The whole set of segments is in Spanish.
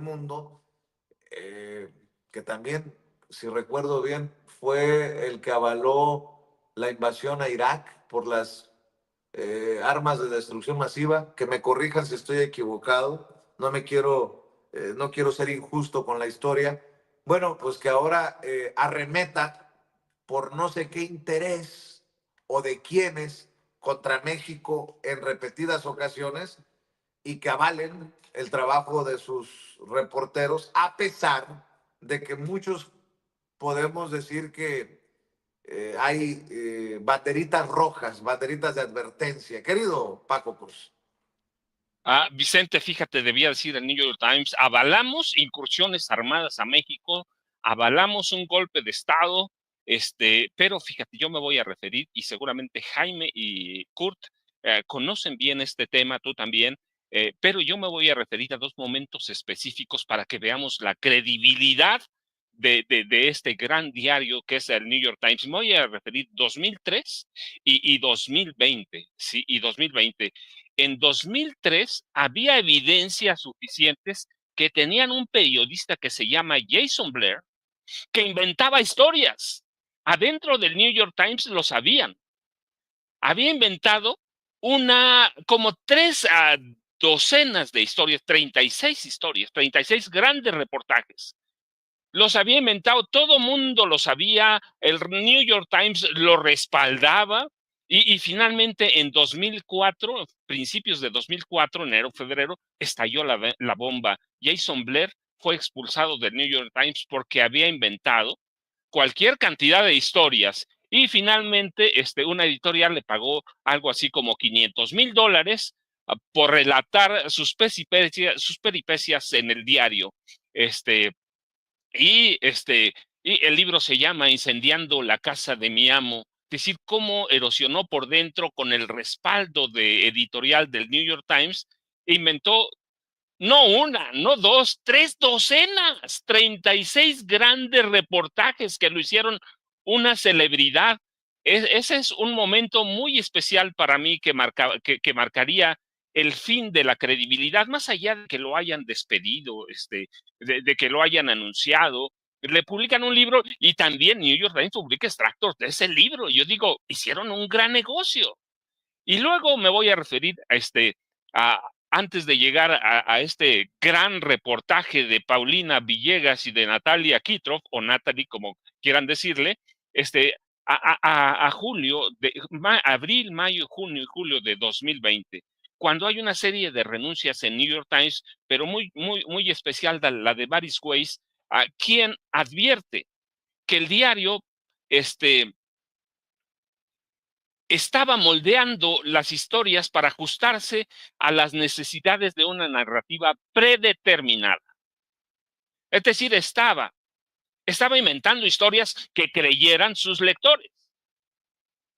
mundo, que también, si recuerdo bien, fue el que avaló la invasión a Irak por las armas de destrucción masiva, que me corrijan si estoy equivocado, no quiero ser injusto con la historia. Bueno, pues que ahora arremeta por no sé qué interés o de quiénes contra México en repetidas ocasiones y que avalen el trabajo de sus reporteros, a pesar de que muchos podemos decir que hay banderitas rojas, banderitas de advertencia. Querido Paco Cruz. Vicente, fíjate, debía decir el New York Times, avalamos incursiones armadas a México, avalamos un golpe de Estado, pero fíjate, yo me voy a referir, y seguramente Jaime y Kurt conocen bien este tema, tú también, pero yo me voy a referir a dos momentos específicos para que veamos la credibilidad de este gran diario que es el New York Times. Me voy a referir 2003 y 2020, ¿sí? Y 2020. En 2003 había evidencias suficientes que tenían un periodista que se llama Jason Blair, que inventaba historias. Adentro del New York Times lo sabían. Había inventado como tres docenas de historias, 36 historias, 36 grandes reportajes. Los había inventado, todo mundo lo sabía, el New York Times lo respaldaba y finalmente en 2004, principios de 2004, enero, febrero, estalló la bomba. Jason Blair fue expulsado del New York Times porque había inventado cualquier cantidad de historias y finalmente una editorial le pagó algo así como $500,000 por relatar sus peripecias en el diario. Y, y el libro se llama Incendiando la casa de mi amo, es decir, cómo erosionó por dentro con el respaldo de editorial del New York Times, inventó no una, no dos, tres docenas, 36 grandes reportajes que lo hicieron una celebridad. Ese es un momento muy especial para mí que marcaría el fin de la credibilidad, más allá de que lo hayan despedido, de que lo hayan anunciado. Le publican un libro y también New York Times publica extractos de ese libro. Yo digo, hicieron un gran negocio. Y luego me voy a referir a antes de llegar a este gran reportaje de Paulina Villegas y de Natalia Kitroff, o Natalie, como quieran decirle, a julio, abril, mayo, junio y julio de 2020, cuando hay una serie de renuncias en New York Times, pero muy, muy, muy especial la de Baris Weiss, quien advierte que el diario, estaba moldeando las historias para ajustarse a las necesidades de una narrativa predeterminada. Es decir, estaba inventando historias que creyeran sus lectores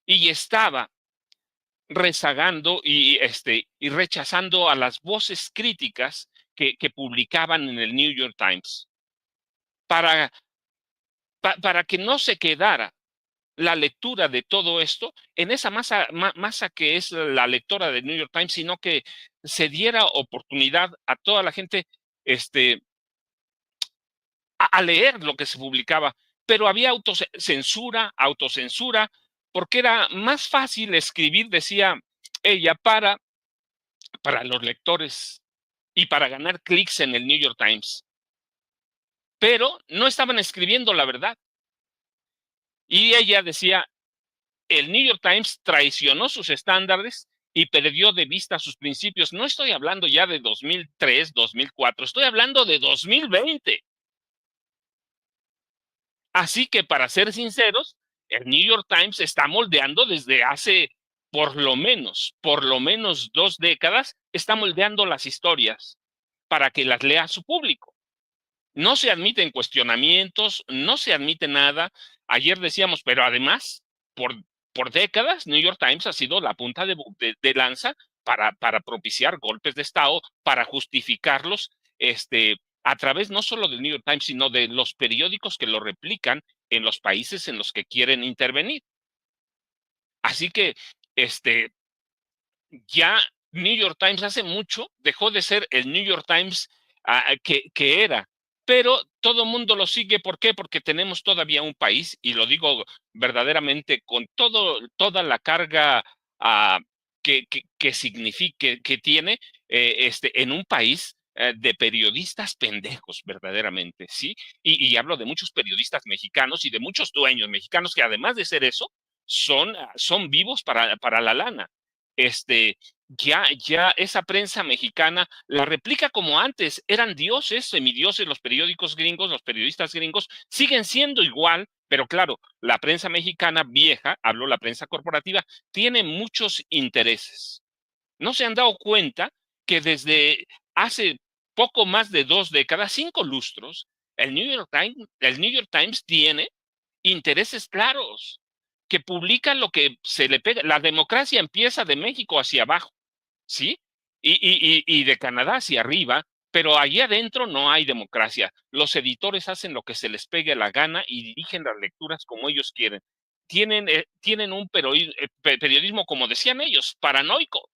y estaba rezagando y rechazando a las voces críticas que publicaban en el New York Times para, para que no se quedara la lectura de todo esto en esa masa que es la lectora del New York Times, sino que se diera oportunidad a toda la gente a leer lo que se publicaba. Pero había autocensura, porque era más fácil escribir, decía ella, para los lectores y para ganar clics en el New York Times. Pero no estaban escribiendo la verdad. Y ella decía, el New York Times traicionó sus estándares y perdió de vista sus principios. No estoy hablando ya de 2003, 2004, estoy hablando de 2020. Así que, para ser sinceros, el New York Times está moldeando desde hace por lo menos 2 décadas, está moldeando las historias para que las lea su público. No se admiten cuestionamientos, no se admite nada. Ayer decíamos, pero además, por décadas, New York Times ha sido la punta de lanza para propiciar golpes de Estado, para justificarlos a través no solo del New York Times, sino de los periódicos que lo replican en los países en los que quieren intervenir. Así que ya New York Times hace mucho dejó de ser el New York Times que era. Pero todo el mundo lo sigue. ¿Por qué? Porque tenemos todavía un país, y lo digo verdaderamente con toda la carga que signifique, que tiene en un país de periodistas pendejos, verdaderamente, ¿sí? Y hablo de muchos periodistas mexicanos y de muchos dueños mexicanos que además de ser eso, son vivos para la lana. Ya esa prensa mexicana la replica como antes, eran dioses, semidioses, los periódicos gringos, los periodistas gringos, siguen siendo igual, pero claro, la prensa mexicana vieja, hablo la prensa corporativa, tiene muchos intereses. ¿No se han dado cuenta que desde hace poco más de 2 décadas, 5 lustros, el New York Times tiene intereses claros, que publica lo que se le pega? La democracia empieza de México hacia abajo, ¿sí? Y de Canadá hacia arriba, pero allí adentro no hay democracia. Los editores hacen lo que se les pegue la gana y dirigen las lecturas como ellos quieren. Tienen un periodismo, como decían ellos, paranoico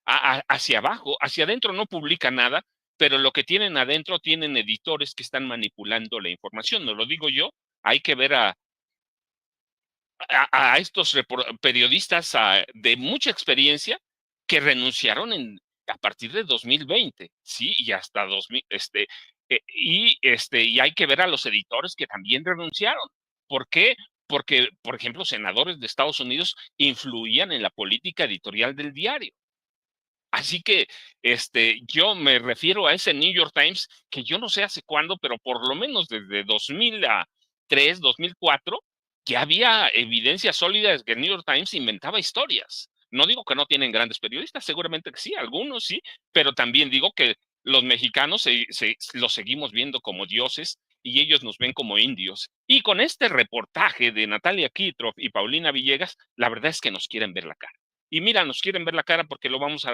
hacia abajo, hacia adentro no publica nada, pero lo que tienen adentro tienen editores que están manipulando la información. No lo digo yo, hay que ver a estos periodistas de mucha experiencia que renunciaron a partir de 2020, ¿sí? Y hasta 2000, y hay que ver a los editores que también renunciaron. ¿Por qué? Porque, por ejemplo, senadores de Estados Unidos influían en la política editorial del diario. Así que yo me refiero a ese New York Times que yo no sé hace cuándo, pero por lo menos desde 2003, 2004, que había evidencia sólida de que el New York Times inventaba historias. No digo que no tienen grandes periodistas, seguramente que sí, algunos sí, pero también digo que los mexicanos los seguimos viendo como dioses y ellos nos ven como indios. Y con este reportaje de Natalia Kitroff y Paulina Villegas, la verdad es que nos quieren ver la cara. Y mira, nos quieren ver la cara porque lo vamos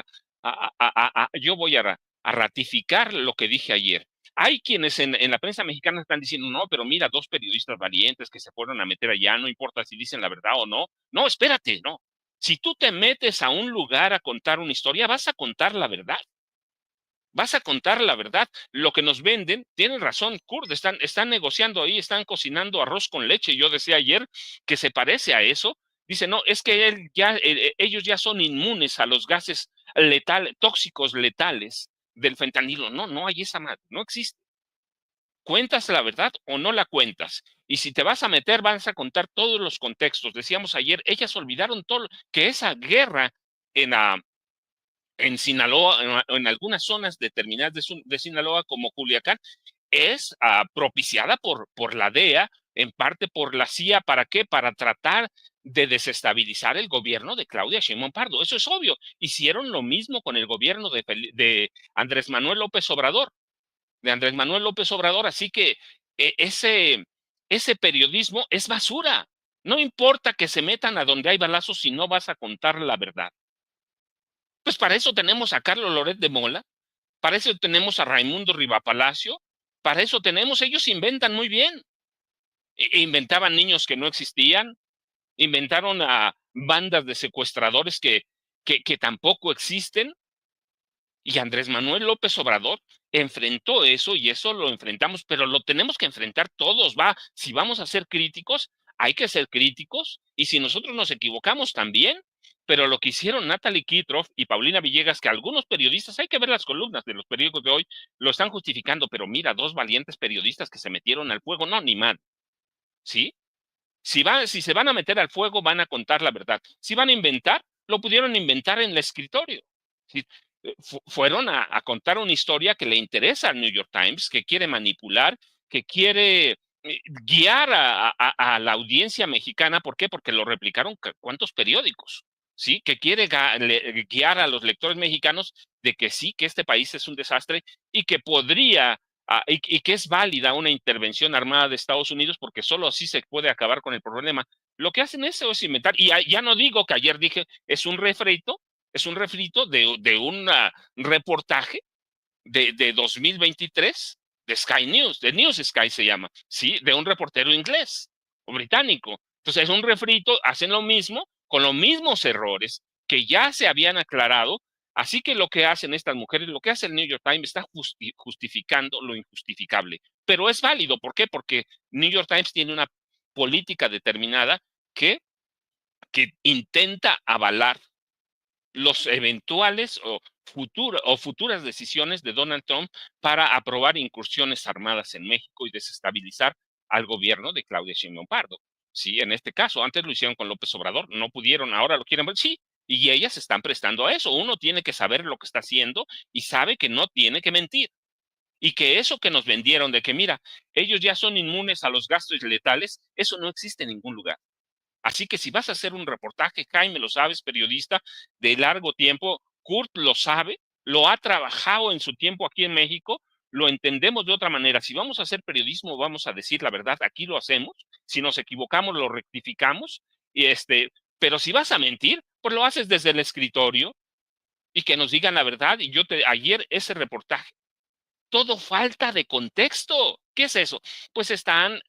yo voy a ratificar lo que dije ayer. Hay quienes en la prensa mexicana están diciendo, no, pero mira, 2 periodistas valientes que se fueron a meter allá, no importa si dicen la verdad o no. No, espérate, no. Si tú te metes a un lugar a contar una historia, vas a contar la verdad. Vas a contar la verdad. Lo que nos venden, tienen razón, Kurt, están negociando ahí, están cocinando arroz con leche. Yo decía ayer que se parece a eso. Dice, no, es que ellos ya son inmunes a los gases tóxicos letales del fentanilo. No, no hay esa madre, no existe. ¿Cuentas la verdad o no la cuentas? Y si te vas a meter, vas a contar todos los contextos. Decíamos ayer, ellas olvidaron todo, que esa guerra en Sinaloa, en algunas zonas determinadas de Sinaloa, como Culiacán, es propiciada por la DEA, en parte por la CIA. ¿Para qué? Para tratar de desestabilizar el gobierno de Claudia Sheinbaum Pardo. Eso es obvio. Hicieron lo mismo con el gobierno de Andrés Manuel López Obrador. Así que ese periodismo es basura. No importa que se metan a donde hay balazos si no vas a contar la verdad. Pues para eso tenemos a Carlos Loret de Mola, para eso tenemos a Raimundo Rivapalacio, para eso ellos inventan muy bien. Inventaban niños que no existían, inventaron a bandas de secuestradores que tampoco existen. Y Andrés Manuel López Obrador enfrentó eso y eso lo enfrentamos, pero lo tenemos que enfrentar todos, si vamos a ser críticos, hay que ser críticos y si nosotros nos equivocamos también, pero lo que hicieron Natalie Kitroff y Paulina Villegas, que algunos periodistas, hay que ver las columnas de los periódicos de hoy, lo están justificando, pero mira, 2 valientes periodistas que se metieron al fuego, no, ni mal, ¿sí? Si se van a meter al fuego, van a contar la verdad. Si van a inventar, lo pudieron inventar en el escritorio. ¿Sí? Fueron a contar una historia que le interesa al New York Times, que quiere manipular, que quiere guiar a la audiencia mexicana. ¿Por qué? Porque lo replicaron cuántos periódicos, ¿sí? Que quiere guiar a los lectores mexicanos de que sí, que este país es un desastre y que podría y que es válida una intervención armada de Estados Unidos porque solo así se puede acabar con el problema. Lo que hacen es inventar, y ya no digo que ayer dije, es un refrito de un reportaje de 2023 de Sky News, de News Sky se llama, ¿sí? De un reportero inglés o británico. Entonces es un refrito, hacen lo mismo, con los mismos errores que ya se habían aclarado Así que lo que hacen estas mujeres, lo que hace el New York Times está justificando lo injustificable. Pero es válido. ¿Por qué? Porque New York Times tiene una política determinada que intenta avalar los eventuales o futuras decisiones de Donald Trump para aprobar incursiones armadas en México y desestabilizar al gobierno de Claudia Sheinbaum Pardo. Sí, en este caso, antes lo hicieron con López Obrador, no pudieron, ahora lo quieren ver, sí, y ellas se están prestando a eso. Uno tiene que saber lo que está haciendo y sabe que no tiene que mentir. Y que eso que nos vendieron de que, mira, ellos ya son inmunes a los gastos letales, eso no existe en ningún lugar. Así que si vas a hacer un reportaje, Jaime lo sabes, periodista de largo tiempo, Kurt lo sabe, lo ha trabajado en su tiempo aquí en México, lo entendemos de otra manera. Si vamos a hacer periodismo, vamos a decir la verdad, aquí lo hacemos. Si nos equivocamos, lo rectificamos. Y pero si vas a mentir, pues lo haces desde el escritorio y que nos digan la verdad. Y ayer ese reportaje, todo falta de contexto. ¿Qué es eso? Pues están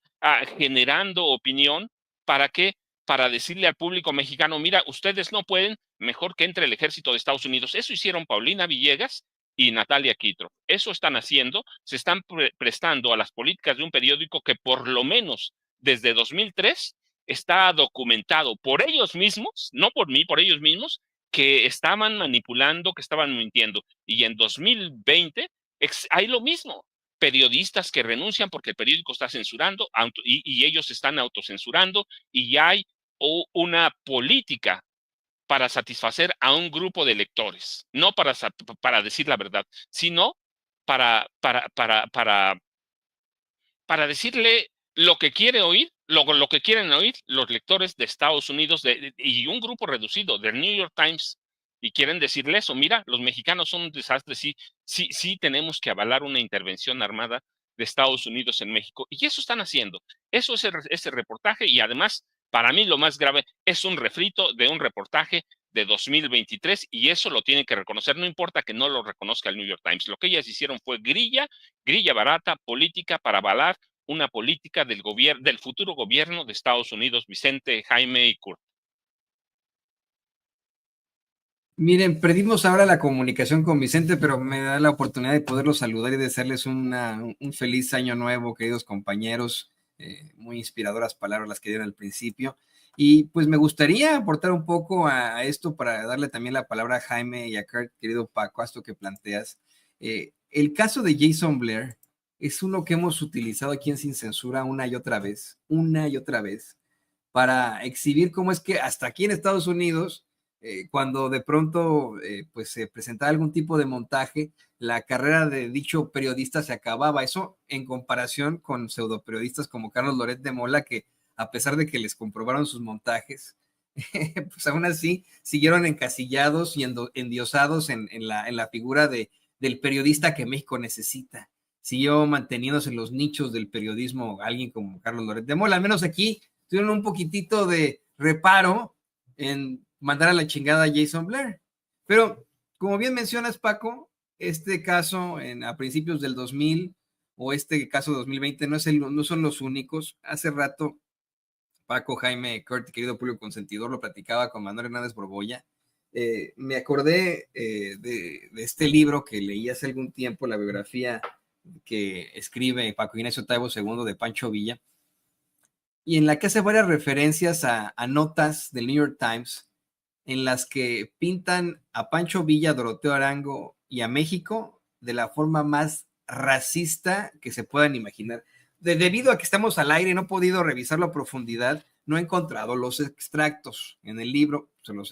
generando opinión para que, para decirle al público mexicano, mira, ustedes no pueden, mejor que entre el ejército de Estados Unidos. Eso hicieron Paulina Villegas y Natalia Kitro. Eso están haciendo, se están prestando a las políticas de un periódico que por lo menos desde 2003 está documentado por ellos mismos, no por mí, por ellos mismos, que estaban manipulando, que estaban mintiendo. Y en 2020 hay lo mismo, periodistas que renuncian porque el periódico está censurando y ellos están autocensurando y ya hay una política para satisfacer a un grupo de lectores, no para decir la verdad, sino para, para, para, para, para decirle lo que quiere oír, lo que quieren oír los lectores de Estados Unidos y un grupo reducido del New York Times. Y quieren decirle eso, mira, los mexicanos son un desastre, sí tenemos que avalar una intervención armada de Estados Unidos en México. Y eso están haciendo. Eso es ese reportaje y además, para mí lo más grave, es un refrito de un reportaje de 2023 y eso lo tienen que reconocer. No importa que no lo reconozca el New York Times. Lo que ellas hicieron fue grilla barata, política para avalar una política del futuro gobierno de Estados Unidos, Vicente, Jaime y Kurt. Miren, perdimos ahora la comunicación con Vicente, pero me da la oportunidad de poderlos saludar y desearles un feliz año nuevo, queridos compañeros. Muy inspiradoras palabras las que dieron al principio. Y pues me gustaría aportar un poco a esto para darle también la palabra a Jaime y a Kurt, querido Paco, a esto que planteas. El caso de Jason Blair es uno que hemos utilizado aquí en Sin Censura una y otra vez, para exhibir cómo es que hasta aquí en Estados Unidos, cuando de pronto pues se presentaba algún tipo de montaje, la carrera de dicho periodista se acababa. Eso en comparación con pseudoperiodistas como Carlos Loret de Mola, que a pesar de que les comprobaron sus montajes, pues aún así siguieron encasillados y endiosados en la figura del periodista que México necesita. Siguió manteniéndose en los nichos del periodismo alguien como Carlos Loret de Mola. Al menos aquí tuvieron un poquitito de reparo en mandar a la chingada a Jason Blair. Pero, como bien mencionas, Paco, este caso a principios del 2000 o este caso 2020 no son los únicos. Hace rato, Paco, Jaime, Kurt, querido público consentidor, lo platicaba con Manuel Hernández Borbolla. Me acordé de este libro que leí hace algún tiempo, la biografía que escribe Paco Ignacio Taibo II de Pancho Villa, y en la que hace varias referencias a notas del New York Times en las que pintan a Pancho Villa, Doroteo Arango y a México de la forma más racista que se puedan imaginar. Debido a que estamos al aire, no he podido revisarlo a profundidad, no he encontrado los extractos en el libro, se los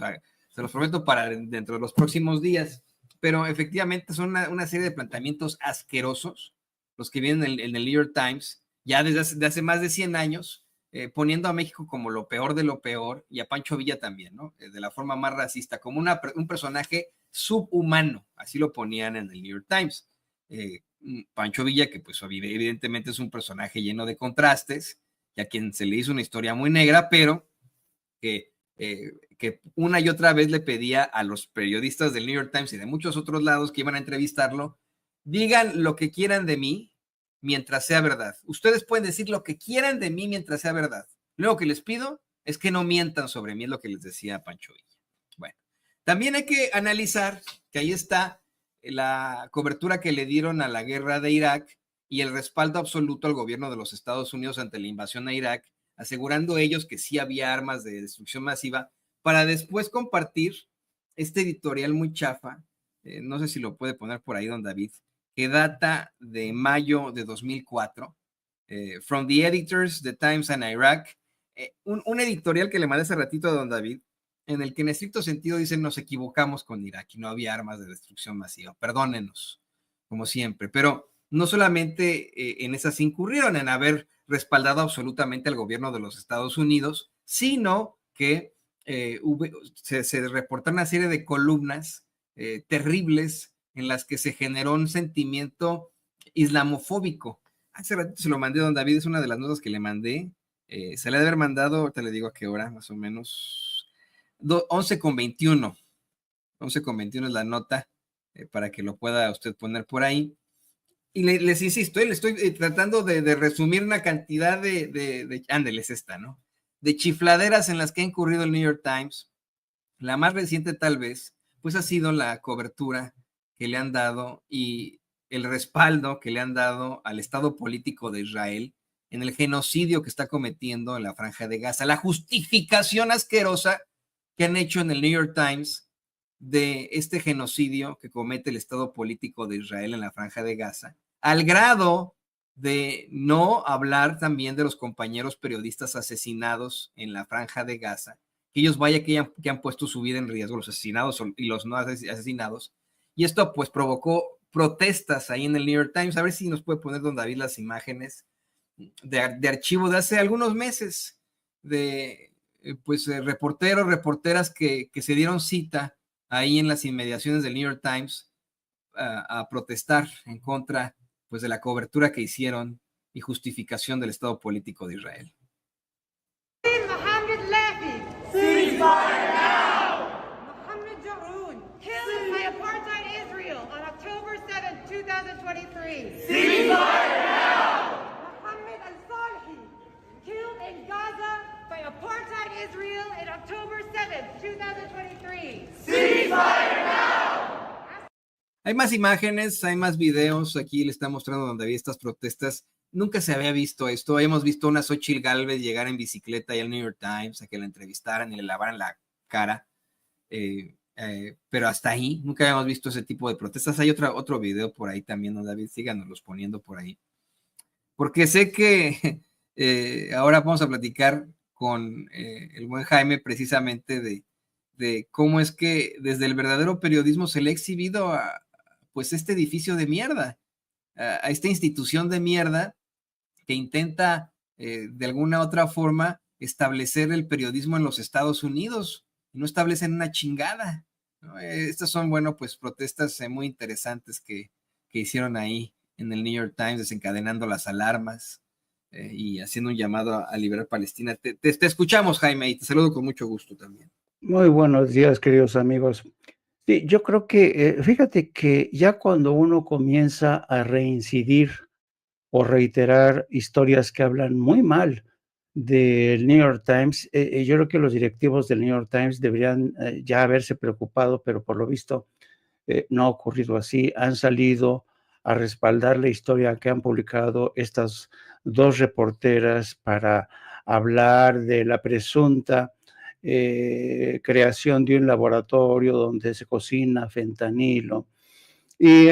prometo para dentro de los próximos días, pero efectivamente son una serie de planteamientos asquerosos los que vienen en el New York Times, ya desde hace más de 100 años, poniendo a México como lo peor de lo peor, y a Pancho Villa también, ¿no? De la forma más racista, como un personaje subhumano, así lo ponían en el New York Times. Pancho Villa, que pues evidentemente es un personaje lleno de contrastes, y a quien se le hizo una historia muy negra, pero que una y otra vez le pedía a los periodistas del New York Times y de muchos otros lados que iban a entrevistarlo, digan lo que quieran de mí, mientras sea verdad. Ustedes pueden decir lo que quieran de mí mientras sea verdad. Lo que les pido es que no mientan sobre mí, es lo que les decía Pancho Villa. Bueno, también hay que analizar que ahí está la cobertura que le dieron a la guerra de Irak y el respaldo absoluto al gobierno de los Estados Unidos ante la invasión a Irak, asegurando ellos que sí había armas de destrucción masiva, para después compartir este editorial muy chafa, no sé si lo puede poner por ahí don David, que data de mayo de 2004, From the Editors, The Times and Iraq, un editorial que le mandé hace ratito a don David, en el que en estricto sentido dicen nos equivocamos con Irak y no había armas de destrucción masiva, perdónenos, como siempre, pero no solamente en esas incurrieron en haber respaldado absolutamente al gobierno de los Estados Unidos, sino que se reportaron una serie de columnas terribles en las que se generó un sentimiento islamofóbico. Hace ratito se lo mandé a don David, es una de las notas que le mandé. Se le debe haber mandado, te le digo a qué hora, más o menos, 11:21. 11:21 es la nota, para que lo pueda usted poner por ahí. Y les insisto, le estoy tratando de resumir una cantidad ándeles esta, ¿no? De chifladeras en las que ha incurrido el New York Times. La más reciente tal vez, pues ha sido la cobertura que le han dado y el respaldo que le han dado al Estado político de Israel en el genocidio que está cometiendo en la Franja de Gaza, la justificación asquerosa que han hecho en el New York Times de este genocidio que comete el Estado político de Israel en la Franja de Gaza, al grado de no hablar también de los compañeros periodistas asesinados en la Franja de Gaza, que ellos vaya que han puesto su vida en riesgo, los asesinados y los no asesinados, y esto pues provocó protestas ahí en el New York Times. A ver si nos puede poner don David las imágenes de archivo de hace algunos meses, de reporteros, reporteras que se dieron cita ahí en las inmediaciones del New York Times a protestar en contra pues de la cobertura que hicieron y justificación del Estado político de Israel. Mohammed Lafi, ceasefire now! Mohammed Jaroun, killed by apartheid Israel on October 7, 2023. Ceasefire now! Mohammed Al-Salhi, killed in Gaza by apartheid Israel in October 7, 2023. Ceasefire now! Hay más imágenes, hay más videos. Aquí le está mostrando donde había estas protestas. Nunca se había visto esto. Hemos visto a una Xochitl Gálvez llegar en bicicleta y al New York Times a que la entrevistaran y le lavaran la cara. Pero hasta ahí nunca habíamos visto ese tipo de protestas. Hay otro video por ahí también, ¿no, David? Síganoslos poniendo por ahí. Porque sé que ahora vamos a platicar con el buen Jaime precisamente de cómo es que desde el verdadero periodismo se le ha exhibido a pues este edificio de mierda, a esta institución de mierda que intenta de alguna otra forma establecer el periodismo en los Estados Unidos, y no establecen una chingada, ¿no? Estas son, bueno, pues protestas muy interesantes que hicieron ahí en el New York Times, desencadenando las alarmas y haciendo un llamado a liberar Palestina. Te escuchamos, Jaime, y te saludo con mucho gusto también. Muy buenos días, queridos amigos. Sí, yo creo que, fíjate que ya cuando uno comienza a reincidir o reiterar historias que hablan muy mal del New York Times, yo creo que los directivos del New York Times deberían ya haberse preocupado, pero por lo visto no ha ocurrido así. Han salido a respaldar la historia que han publicado estas dos reporteras para hablar de la presunta creación de un laboratorio donde se cocina fentanilo. Y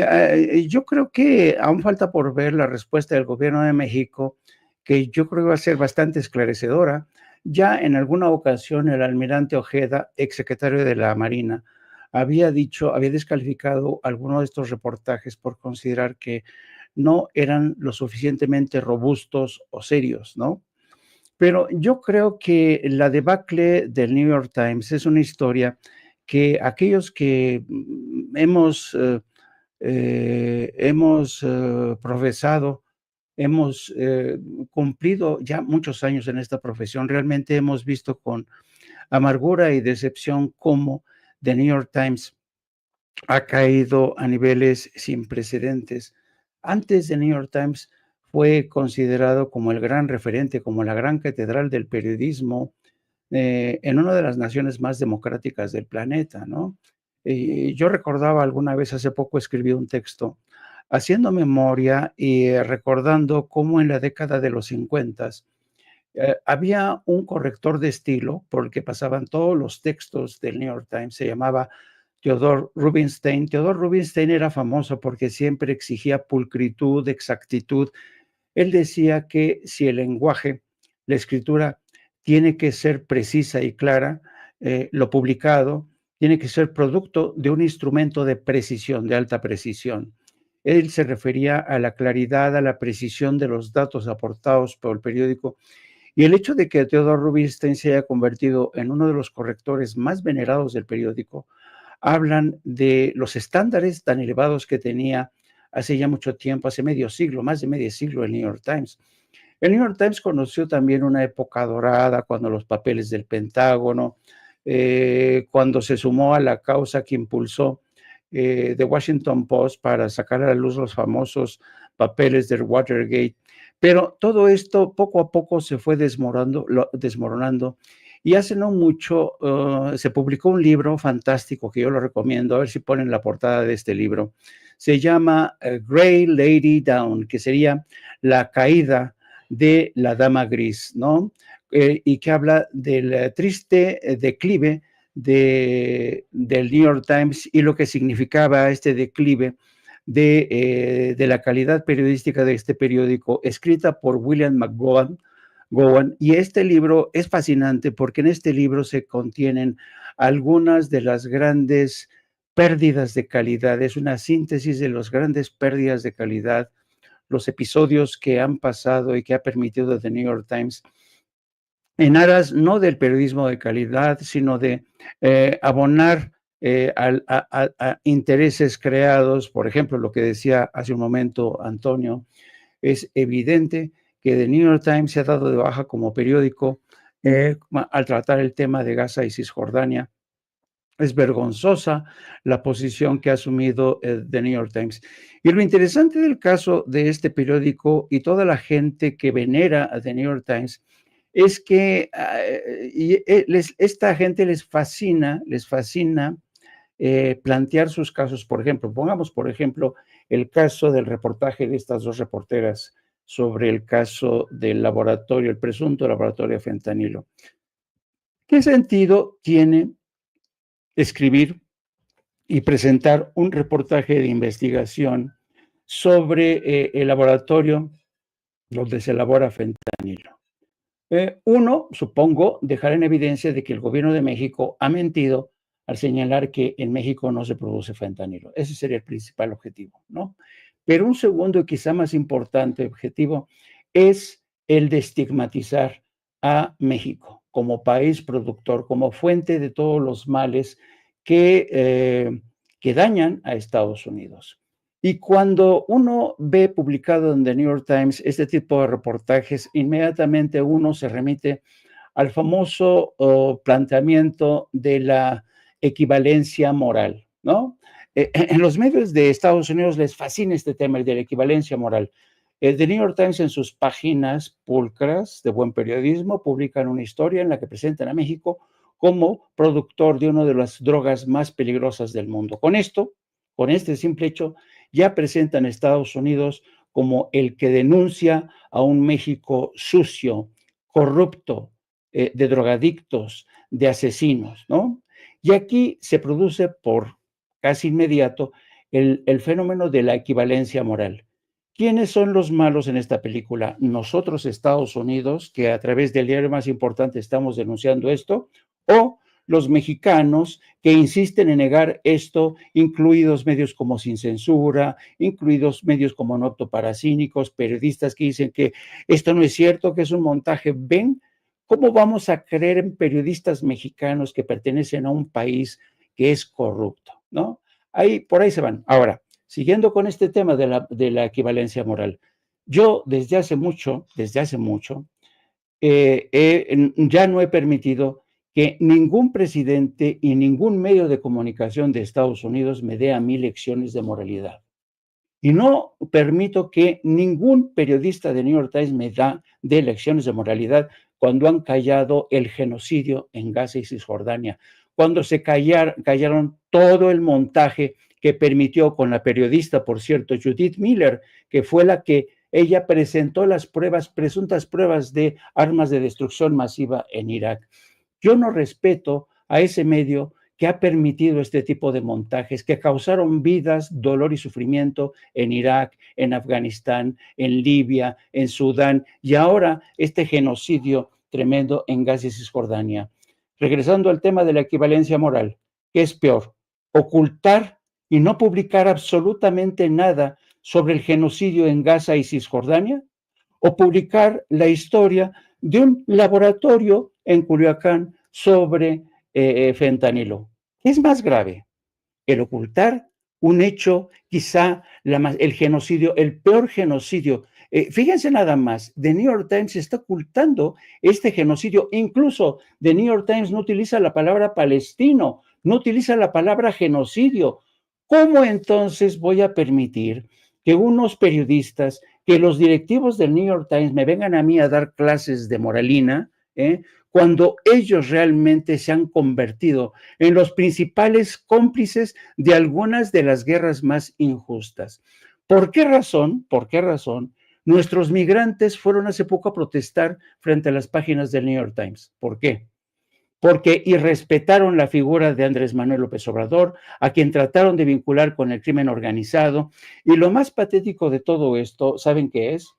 yo creo que aún falta por ver la respuesta del gobierno de México, que yo creo que va a ser bastante esclarecedora. Ya en alguna ocasión el almirante Ojeda, exsecretario de la Marina, había descalificado algunos de estos reportajes por considerar que no eran lo suficientemente robustos o serios, ¿no? Pero yo creo que la debacle del New York Times es una historia que aquellos que hemos profesado, hemos cumplido ya muchos años en esta profesión, realmente hemos visto con amargura y decepción cómo The New York Times ha caído a niveles sin precedentes. Antes The New York Times fue considerado como el gran referente, como la gran catedral del periodismo en una de las naciones más democráticas del planeta, ¿no? Yo recordaba alguna vez, hace poco escribí un texto haciendo memoria y recordando cómo en la década de los 50 había un corrector de estilo por el que pasaban todos los textos del New York Times, se llamaba Theodore Rubinstein. Theodore Rubinstein era famoso porque siempre exigía pulcritud, exactitud. Él decía que si el lenguaje, la escritura, tiene que ser precisa y clara, lo publicado tiene que ser producto de un instrumento de precisión, de alta precisión. Él se refería a la claridad, a la precisión de los datos aportados por el periódico. Y el hecho de que Theodore Rubinstein se haya convertido en uno de los correctores más venerados del periódico, hablan de los estándares tan elevados que tenía hace ya mucho tiempo, hace medio siglo, más de medio siglo, el New York Times. El New York Times conoció también una época dorada cuando los papeles del Pentágono, cuando se sumó a la causa que impulsó The Washington Post para sacar a la luz los famosos papeles del Watergate. Pero todo esto poco a poco se fue desmoronando y hace no mucho se publicó un libro fantástico que yo lo recomiendo, a ver si ponen la portada de este libro. Se llama Grey Lady Down, que sería la caída de la dama gris, ¿no? Y que habla del triste declive del New York Times y lo que significaba este declive de la calidad periodística de este periódico, escrita por William McGowan. Y este libro es fascinante porque en este libro se contienen algunas de las grandes pérdidas de calidad, es una síntesis de las grandes pérdidas de calidad, los episodios que han pasado y que ha permitido The New York Times en aras no del periodismo de calidad, sino de abonar a intereses creados. Por ejemplo, lo que decía hace un momento Antonio, es evidente que The New York Times se ha dado de baja como periódico al tratar el tema de Gaza y Cisjordania. Es vergonzosa la posición que ha asumido The New York Times. Y lo interesante del caso de este periódico y toda la gente que venera a The New York Times es que esta gente les fascina plantear sus casos. Por ejemplo, pongamos por ejemplo el caso del reportaje de estas dos reporteras sobre el caso del laboratorio, el presunto laboratorio de fentanilo. ¿Qué sentido tiene escribir y presentar un reportaje de investigación sobre el laboratorio donde se elabora fentanilo? Uno, supongo, dejar en evidencia de que el gobierno de México ha mentido al señalar que en México no se produce fentanilo. Ese sería el principal objetivo, ¿no? Pero un segundo y quizá más importante objetivo es el de estigmatizar a México como país productor, como fuente de todos los males que dañan a Estados Unidos. Y cuando uno ve publicado en The New York Times este tipo de reportajes, inmediatamente uno se remite al famoso planteamiento de la equivalencia moral, ¿no? En los medios de Estados Unidos les fascina este tema, el de la equivalencia moral. The New York Times en sus páginas pulcras de buen periodismo publican una historia en la que presentan a México como productor de una de las drogas más peligrosas del mundo. Con este simple hecho, ya presentan a Estados Unidos como el que denuncia a un México sucio, corrupto, de drogadictos, de asesinos, ¿no? Y aquí se produce por casi inmediato el fenómeno de la equivalencia moral. ¿Quiénes son los malos en esta película? Nosotros, Estados Unidos, que a través del diario más importante estamos denunciando esto, o los mexicanos que insisten en negar esto, incluidos medios como Sin Censura, incluidos medios como No Apto para Cínicos, periodistas que dicen que esto no es cierto, que es un montaje. ¿Ven cómo vamos a creer en periodistas mexicanos que pertenecen a un país que es corrupto, ¿no? Por ahí se van. Ahora, siguiendo con este tema de la equivalencia moral, yo desde hace mucho, ya no he permitido que ningún presidente y ningún medio de comunicación de Estados Unidos me dé a mí lecciones de moralidad. Y no permito que ningún periodista de New York Times me dé lecciones de moralidad cuando han callado el genocidio en Gaza y Cisjordania, cuando se callaron todo el montaje que permitió con la periodista, por cierto, Judith Miller, que fue la que ella presentó las pruebas, presuntas pruebas de armas de destrucción masiva en Irak. Yo no respeto a ese medio que ha permitido este tipo de montajes que causaron vidas, dolor y sufrimiento en Irak, en Afganistán, en Libia, en Sudán y ahora este genocidio tremendo en Gaza y Cisjordania. Regresando al tema de la equivalencia moral, ¿qué es peor? Ocultar y no publicar absolutamente nada sobre el genocidio en Gaza y Cisjordania, o publicar la historia de un laboratorio en Culiacán sobre fentanilo. ¿Qué es más grave? El ocultar un hecho, quizá el genocidio, el peor genocidio. Fíjense nada más, The New York Times está ocultando este genocidio. Incluso The New York Times no utiliza la palabra palestino, no utiliza la palabra genocidio. ¿Cómo entonces voy a permitir que unos periodistas, que los directivos del New York Times me vengan a mí a dar clases de moralina, cuando ellos realmente se han convertido en los principales cómplices de algunas de las guerras más injustas? ¿Por qué razón? ¿Por qué razón? Nuestros migrantes fueron hace poco a protestar frente a las páginas del New York Times. ¿Por qué? Porque irrespetaron la figura de Andrés Manuel López Obrador, a quien trataron de vincular con el crimen organizado. Y lo más patético de todo esto, ¿saben qué es?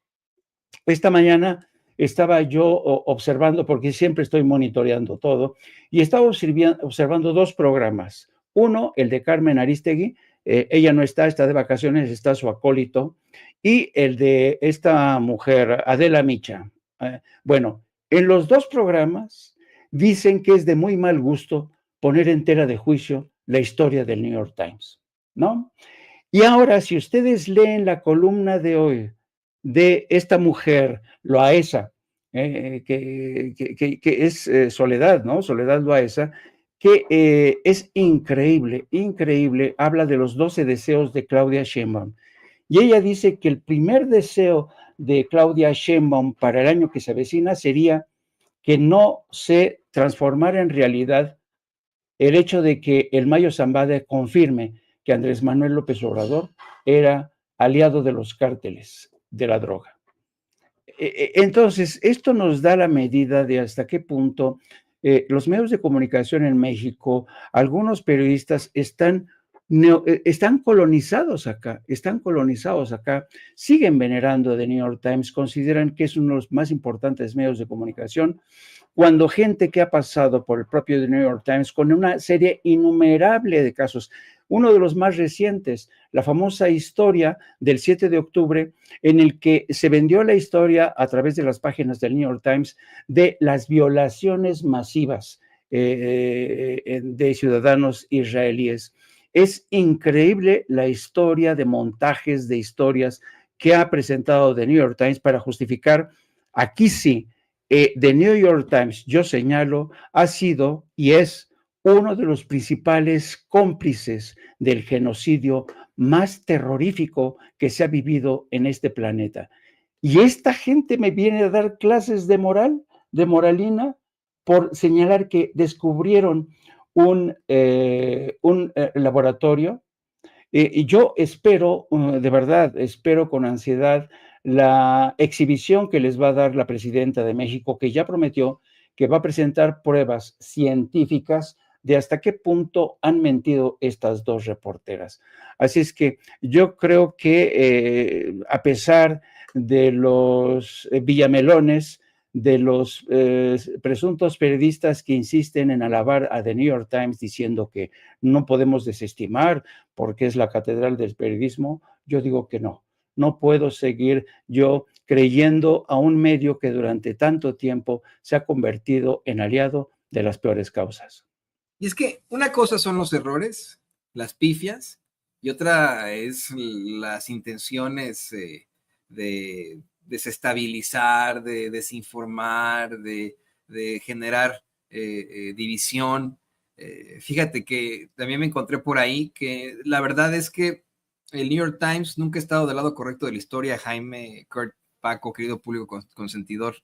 Esta mañana estaba yo observando, porque siempre estoy monitoreando todo, y estaba observando dos programas. Uno, el de Carmen Aristegui, ella no está de vacaciones, está su acólito, y el de esta mujer, Adela Micha. Bueno, en los dos programas dicen que es de muy mal gusto poner en tela de juicio la historia del New York Times, ¿no? Y ahora, si ustedes leen la columna de hoy de esta mujer, Loaesa, que es Soledad, ¿no? Soledad Loaesa, que es increíble, increíble, habla de los 12 deseos de Claudia Sheinbaum. Y ella dice que el primer deseo de Claudia Sheinbaum para el año que se avecina sería que no se transformara en realidad el hecho de que el Mayo Zambada confirme que Andrés Manuel López Obrador era aliado de los cárteles de la droga. Entonces, esto nos da la medida de hasta qué punto los medios de comunicación en México, algunos periodistas están colonizados acá, siguen venerando a The New York Times, consideran que es uno de los más importantes medios de comunicación, cuando gente que ha pasado por el propio The New York Times con una serie innumerable de casos, uno de los más recientes, la famosa historia del 7 de octubre, en el que se vendió la historia a través de las páginas del New York Times de las violaciones masivas de ciudadanos israelíes. Es increíble la historia de montajes de historias que ha presentado The New York Times para justificar, aquí sí, The New York Times, yo señalo, ha sido y es uno de los principales cómplices del genocidio más terrorífico que se ha vivido en este planeta. Y esta gente me viene a dar clases de moral, de moralina, por señalar que descubrieron un laboratorio. Y yo espero, de verdad, espero con ansiedad la exhibición que les va a dar la presidenta de México, que ya prometió que va a presentar pruebas científicas de hasta qué punto han mentido estas dos reporteras. Así es que yo creo que a pesar de los villamelones, de los presuntos periodistas que insisten en alabar a The New York Times diciendo que no podemos desestimar porque es la catedral del periodismo, yo digo que no puedo seguir yo creyendo a un medio que durante tanto tiempo se ha convertido en aliado de las peores causas. Y es que una cosa son los errores, las pifias, y otra es las intenciones de desestabilizar, de desinformar, de generar división. Fíjate que también me encontré por ahí que la verdad es que el New York Times nunca ha estado del lado correcto de la historia. Jaime, Kurt, Paco, querido público consentidor,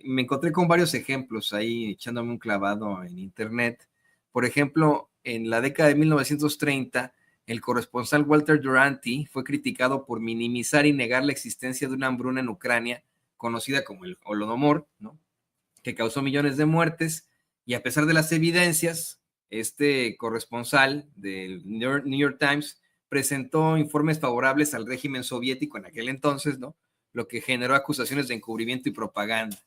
me encontré con varios ejemplos ahí echándome un clavado en internet Por ejemplo, en la década de 1930, el corresponsal Walter Duranty fue criticado por minimizar y negar la existencia de una hambruna en Ucrania, conocida como el Holodomor, ¿no?, que causó millones de muertes, y a pesar de las evidencias, este corresponsal del New York Times presentó informes favorables al régimen soviético en aquel entonces, ¿no?, lo que generó acusaciones de encubrimiento y propaganda.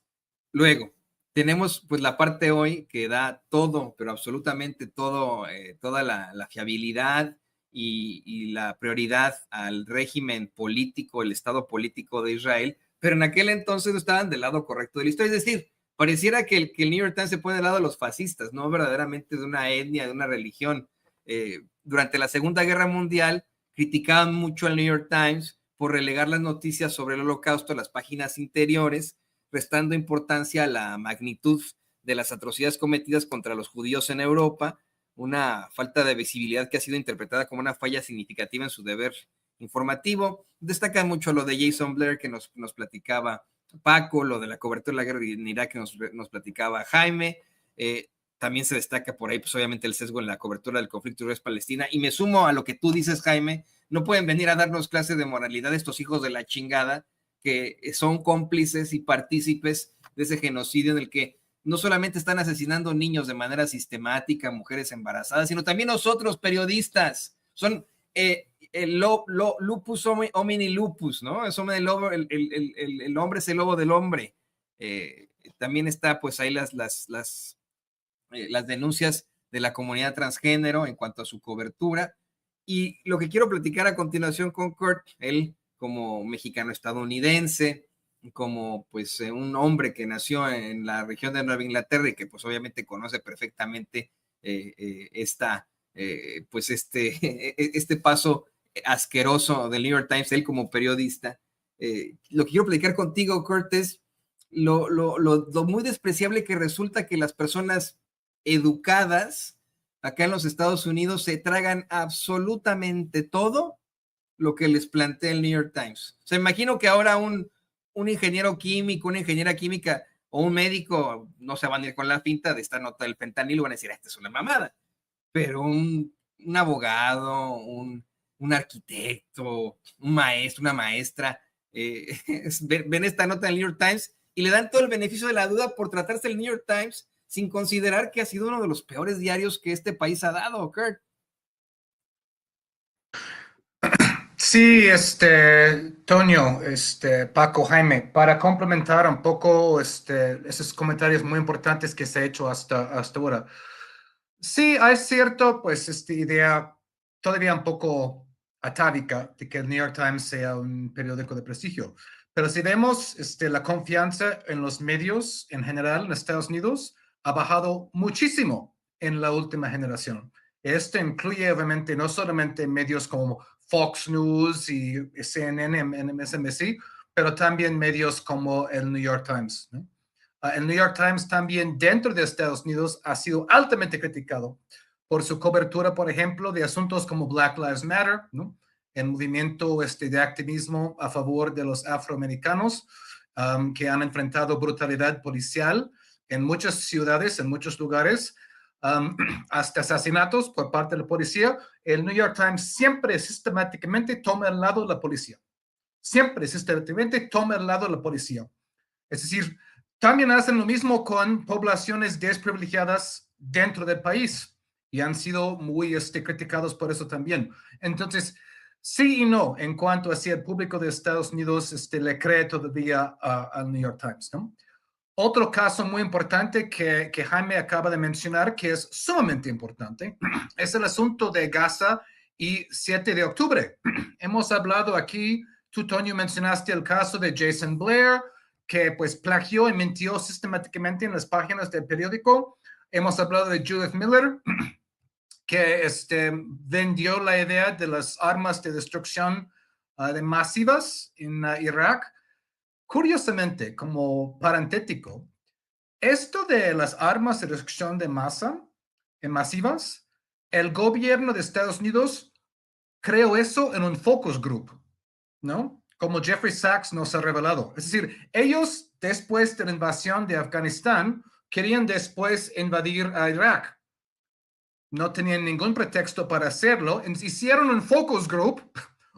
Luego, tenemos pues la parte hoy que da todo, pero absolutamente todo, toda la fiabilidad y la prioridad al régimen político, el Estado político de Israel, pero en aquel entonces no estaban del lado correcto de la historia. Es decir, pareciera que el New York Times se pone del lado de los fascistas, no verdaderamente de una etnia, de una religión. Durante la Segunda Guerra Mundial criticaban mucho al New York Times por relegar las noticias sobre el Holocausto a las páginas interiores, restando importancia a la magnitud de las atrocidades cometidas contra los judíos en Europa, una falta de visibilidad que ha sido interpretada como una falla significativa en su deber informativo. Destaca mucho lo de Jason Blair que nos platicaba Paco, lo de la cobertura de la guerra en Irak que nos platicaba Jaime. También se destaca por ahí, pues obviamente, el sesgo en la cobertura del conflicto Israel-Palestina. Y me sumo a lo que tú dices, Jaime, no pueden venir a darnos clases de moralidad estos hijos de la chingada que son cómplices y partícipes de ese genocidio en el que no solamente están asesinando niños de manera sistemática, mujeres embarazadas, sino también nosotros, periodistas. Son lupus homini lupus, ¿no? Es hombre del lobo, el hombre es el lobo del hombre. También está pues ahí las denuncias de la comunidad transgénero en cuanto a su cobertura. Y lo que quiero platicar a continuación con Kurt, él como mexicano estadounidense, como pues un hombre que nació en la región de Nueva Inglaterra y que pues obviamente conoce perfectamente pues este paso asqueroso del New York Times, él como periodista. Lo que quiero platicar contigo, Kurt, es lo muy despreciable que resulta que las personas educadas acá en los Estados Unidos se tragan absolutamente todo lo que les plantea el New York Times. O sea, imagino que ahora un ingeniero químico, una ingeniera química o un médico no se van a ir con la finta de esta nota del fentanilo, van a decir, esta es una mamada. Pero un abogado, un arquitecto, un maestro, una maestra, ven esta nota del New York Times y le dan todo el beneficio de la duda por tratarse del New York Times sin considerar que ha sido uno de los peores diarios que este país ha dado, Kurt. Sí, Toño, Paco, Jaime, para complementar un poco esos comentarios muy importantes que se ha hecho hasta ahora. Sí, hay cierto, pues, esta idea todavía un poco atávica de que el New York Times sea un periódico de prestigio. Pero si vemos la confianza en los medios en general en Estados Unidos, ha bajado muchísimo en la última generación. Esto incluye, obviamente, no solamente medios como Fox News y CNN, MSNBC, pero también medios como el New York Times, ¿no? El New York Times también dentro de Estados Unidos ha sido altamente criticado por su cobertura, por ejemplo, de asuntos como Black Lives Matter, ¿no?, el movimiento de activismo a favor de los afroamericanos que han enfrentado brutalidad policial en muchas ciudades, en muchos lugares, hasta asesinatos por parte de la policía. El New York Times siempre sistemáticamente toma el lado de la policía. Siempre sistemáticamente toma el lado de la policía. Es decir, también hacen lo mismo con poblaciones desprivilegiadas dentro del país y han sido muy criticados por eso también. Entonces, sí y no en cuanto a si el público de Estados Unidos le cree todavía al New York Times, ¿no? Otro caso muy importante que Jaime acaba de mencionar, que es sumamente importante, es el asunto de Gaza y 7 de octubre. Hemos hablado aquí, tú, Toño, mencionaste el caso de Jason Blair, que pues plagió y mintió sistemáticamente en las páginas del periódico. Hemos hablado de Judith Miller, que vendió la idea de las armas de destrucción masivas en Irak. Curiosamente, como parentético, esto de las armas de destrucción de masa masivas, el gobierno de Estados Unidos creó eso en un focus group, ¿no? Como Jeffrey Sachs nos ha revelado. Es decir, ellos, después de la invasión de Afganistán, querían después invadir a Irak. no tenían ningún pretexto para hacerlo. Hicieron un focus group,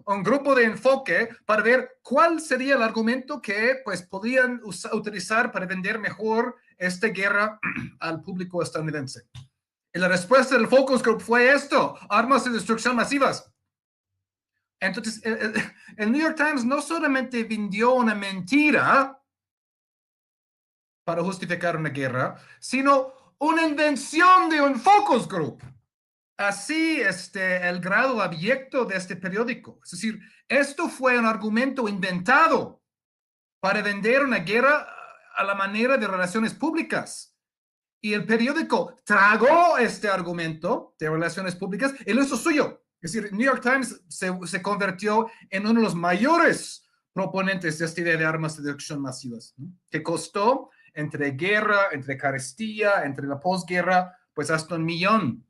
un grupo de enfoque para ver cuál sería el argumento que pues podían utilizar para vender mejor esta guerra al público estadounidense. Y la respuesta del focus group fue esto: armas de destrucción masivas. Entonces, el New York Times no solamente vendió una mentira para justificar una guerra, sino una invención de un focus group. Así, el grado abyecto de este periódico. Es decir, esto fue un argumento inventado para vender una guerra a la manera de relaciones públicas. Y el periódico tragó este argumento de relaciones públicas y lo hizo suyo. Es decir, New York Times se convirtió en uno de los mayores proponentes de esta idea de armas de destrucción masivas, ¿no? Que costó entre guerra, entre carestía, entre la posguerra, pues hasta 1 millón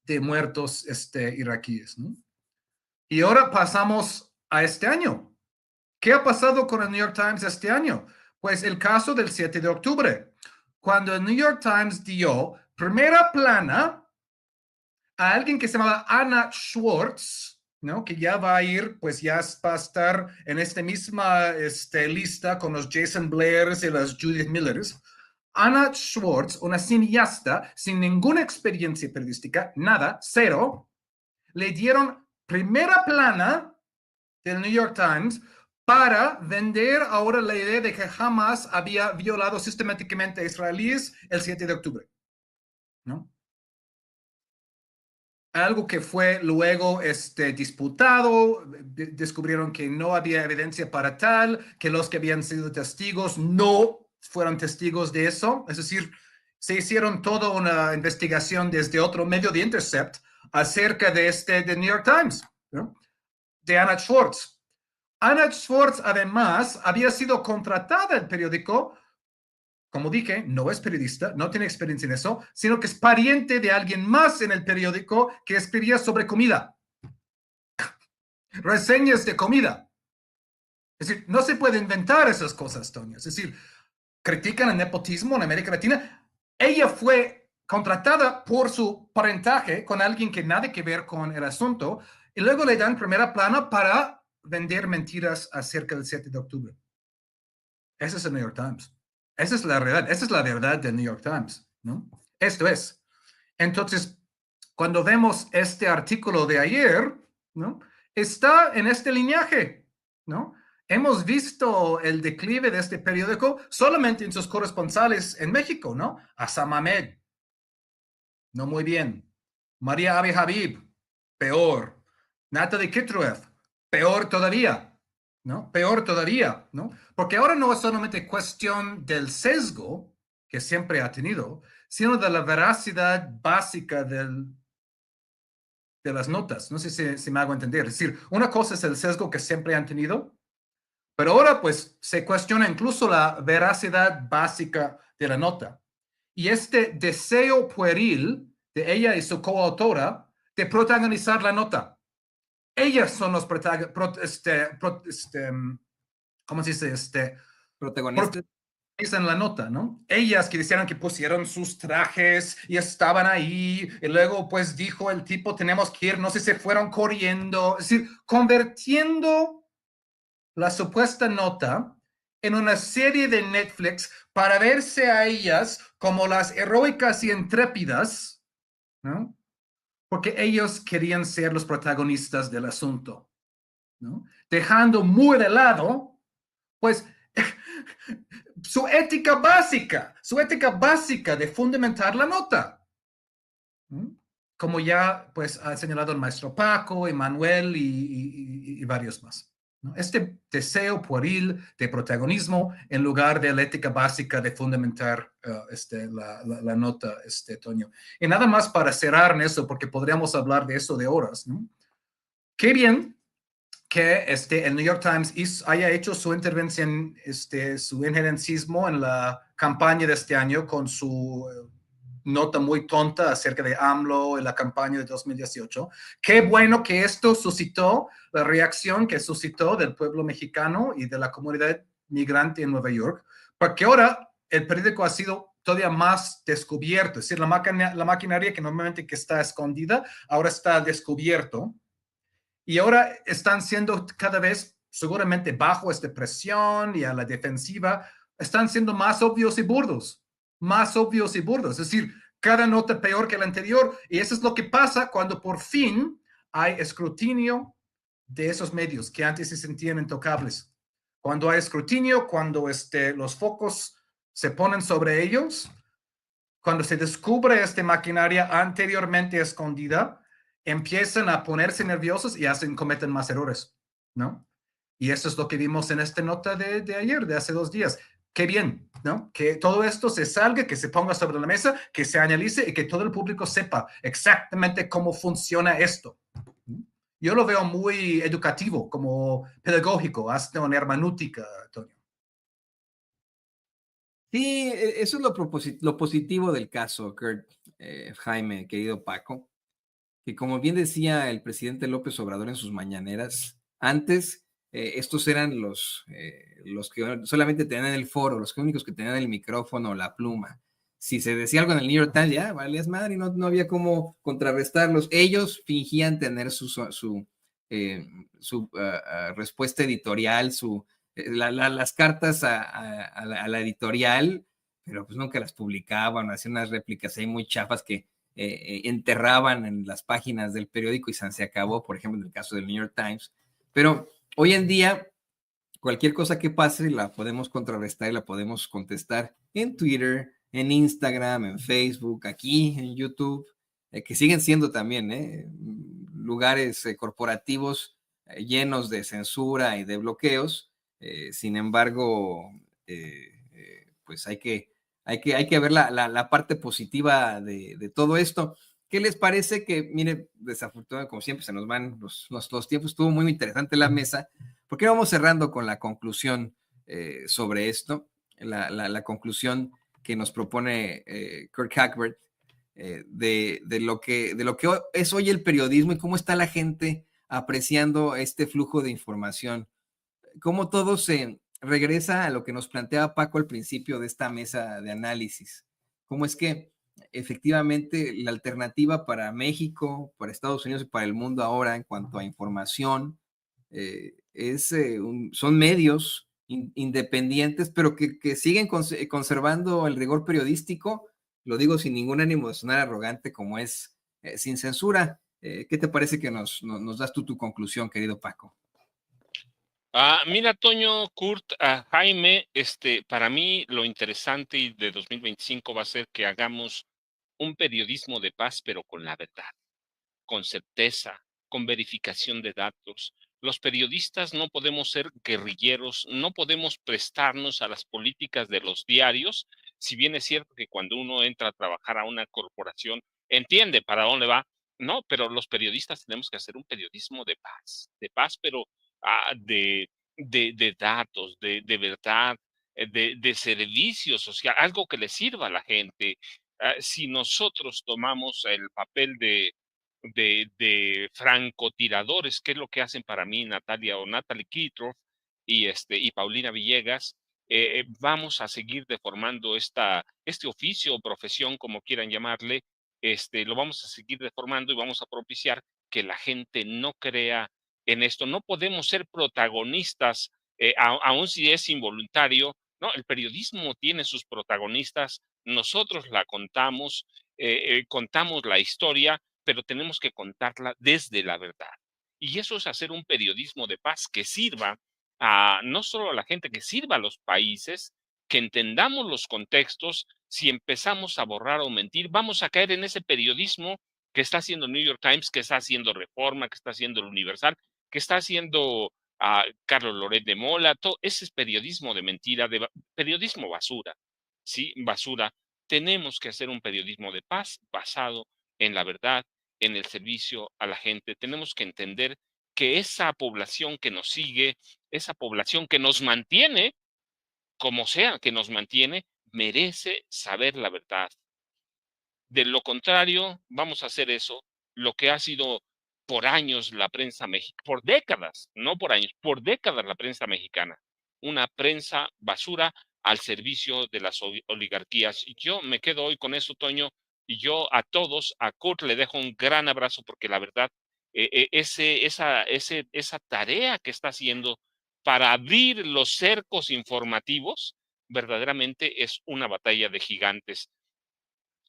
de muertos iraquíes, ¿no? Y ahora pasamos a este año. ¿Qué ha pasado con el New York Times este año? Pues el caso del 7 de octubre, cuando el New York Times dio primera plana a alguien que se llamaba Anna Schwartz, ¿no? Que ya va a ir, pues ya va a estar en esta misma lista con los Jason Blairs y las Judith Millers. Anna Schwartz, una cineasta sin ninguna experiencia periodística, nada, cero, le dieron primera plana del New York Times para vender ahora la idea de que Hamas había violado sistemáticamente a israelíes el 7 de octubre, ¿no? Algo que fue luego disputado, descubrieron que no había evidencia para tal, que los que habían sido testigos no fueron testigos de eso. Es decir, se hicieron toda una investigación desde otro medio de Intercept acerca de de New York Times, ¿no? De Anna Schwartz. Anna Schwartz, además, había sido contratada al periódico. Como dije, no es periodista, no tiene experiencia en eso, sino que es pariente de alguien más en el periódico que escribía sobre comida. Reseñas de comida. Es decir, no se puede inventar esas cosas, Toño. Es decir, critican el nepotismo en América Latina. Ella fue contratada por su parentaje con alguien que nada que ver con el asunto y luego le dan primera plana para vender mentiras acerca del 7 de octubre. Ese es el New York Times. Esa es la realidad, esa es la verdad del New York Times, ¿no? Esto es. Entonces, cuando vemos este artículo de ayer, ¿no? Está en este lineaje, ¿no? Hemos visto el declive de este periódico solamente en sus corresponsales en México, ¿no? Assam Ahmed, no muy bien. María Abe Habib, peor. Natalie Kitruev, peor todavía. ¿No? Peor todavía, ¿no? Porque ahora no es solamente cuestión del sesgo que siempre ha tenido, sino de la veracidad básica de las notas. No sé si me hago entender. Es decir, una cosa es el sesgo que siempre han tenido, pero ahora pues se cuestiona incluso la veracidad básica de la nota. Y este deseo pueril de ella y su coautora de protagonizar la nota. Ellas son los ¿cómo se dice? Protagonistas. En la nota, ¿no? Ellas que decían que pusieron sus trajes y estaban ahí, y luego pues dijo el tipo, tenemos que ir, no sé si se fueron corriendo, es decir, convirtiendo la supuesta nota en una serie de Netflix para verse a ellas como las heroicas y intrépidas, ¿no? Porque ellos querían ser los protagonistas del asunto, ¿no? Dejando muy de lado, pues, su ética básica de fundamentar la nota, ¿no? Como ya, pues, ha señalado el maestro Paco, Emanuel y varios más, ¿no? Este deseo pueril de protagonismo en lugar de la ética básica de fundamentar la nota, Toño. Y nada más para cerrar en eso, porque podríamos hablar de eso de horas, ¿no? Qué bien que el New York Times haya hecho su intervención, su injerencismo en la campaña de este año con su nota muy tonta acerca de AMLO en la campaña de 2018. Qué bueno que esto suscitó la reacción que suscitó del pueblo mexicano y de la comunidad migrante en Nueva York, porque ahora el periódico ha sido todavía más descubierto. Es decir, la maquinaria que normalmente que está escondida, ahora está descubierto. Y ahora están siendo cada vez, seguramente bajo esta presión y a la defensiva, están siendo más obvios y burdos. Más obvios y burdos. Es decir, cada nota peor que la anterior. Y eso es lo que pasa cuando por fin hay escrutinio de esos medios que antes se sentían intocables. Cuando hay escrutinio, cuando los focos se ponen sobre ellos, cuando se descubre esta maquinaria anteriormente escondida, empiezan a ponerse nerviosos y cometen más errores, ¿no? Y eso es lo que vimos en esta nota de ayer, de hace 2 días. Qué bien, ¿no? Que todo esto se salga, que se ponga sobre la mesa, que se analice y que todo el público sepa exactamente cómo funciona esto. Yo lo veo muy educativo, como pedagógico, hasta una hermenéutica, Antonio. Sí, eso es lo positivo del caso, Kurt, Jaime, querido Paco, que como bien decía el presidente López Obrador en sus mañaneras, antes estos eran los que solamente tenían el foro, los únicos que tenían el micrófono o la pluma. Si se decía algo en el New York Times, ya valías madre y no había cómo contrarrestarlos. Ellos fingían tener su respuesta editorial, las cartas a la editorial, pero pues nunca las publicaban, hacían unas réplicas ahí muy chafas que enterraban en las páginas del periódico y se acabó, por ejemplo, en el caso del New York Times. Pero hoy en día, cualquier cosa que pase la podemos contrarrestar y la podemos contestar en Twitter, en Instagram, en Facebook, aquí en YouTube, que siguen siendo también lugares corporativos llenos de censura y de bloqueos. Sin embargo, pues hay que ver la parte positiva de todo esto. ¿Qué les parece? Que, mire, desafortunadamente, como siempre, se nos van los tiempos. Estuvo muy interesante la mesa. ¿Por qué vamos cerrando con la conclusión sobre esto? La conclusión que nos propone Kurt Hackberg de lo que es hoy el periodismo y cómo está la gente apreciando este flujo de información. Cómo todo se regresa a lo que nos planteaba Paco al principio de esta mesa de análisis. Cómo es que efectivamente la alternativa para México, para Estados Unidos y para el mundo ahora en cuanto a información son medios independientes, pero que siguen conservando el rigor periodístico. Lo digo sin ningún ánimo de sonar arrogante, como es sin censura. ¿Qué te parece que nos das tú tu conclusión, querido Paco? Mira, Toño, Kurt, Jaime, para mí lo interesante y de 2025 va a ser que hagamos un periodismo de paz, pero con la verdad, con certeza, con verificación de datos. Los periodistas no podemos ser guerrilleros, no podemos prestarnos a las políticas de los diarios, si bien es cierto que cuando uno entra a trabajar a una corporación, entiende para dónde va, no, pero los periodistas tenemos que hacer un periodismo de paz, pero de datos, de verdad, de servicio social, algo que le sirva a la gente. Si nosotros tomamos el papel de francotiradores, que es lo que hacen para mí Natalie Kitroff y Paulina Villegas, vamos a seguir deformando este oficio o profesión, como quieran llamarle, lo vamos a seguir deformando y vamos a propiciar que la gente no crea en esto. No podemos ser protagonistas, aun si es involuntario, ¿no? El periodismo tiene sus protagonistas, nosotros la contamos, contamos la historia, pero tenemos que contarla desde la verdad. Y eso es hacer un periodismo de paz que sirva no solo a la gente, que sirva a los países, que entendamos los contextos. Si empezamos a borrar o mentir, vamos a caer en ese periodismo que está haciendo el New York Times, que está haciendo Reforma, que está haciendo el Universal, que está haciendo Carlos Loret de Mola. Todo ese es periodismo de mentira, periodismo basura. Sí, basura. Tenemos que hacer un periodismo de paz basado en la verdad, en el servicio a la gente. Tenemos que entender que esa población que nos sigue, esa población que nos mantiene, como sea que nos mantiene, merece saber la verdad. De lo contrario, vamos a hacer eso, lo que ha sido por años la prensa mexicana, por décadas, no por años, por décadas la prensa mexicana, una prensa basura al servicio de las oligarquías. Y yo me quedo hoy con eso, Toño, y yo a todos, a Kurt le dejo un gran abrazo porque la verdad, esa tarea que está haciendo para abrir los cercos informativos, verdaderamente es una batalla de gigantes.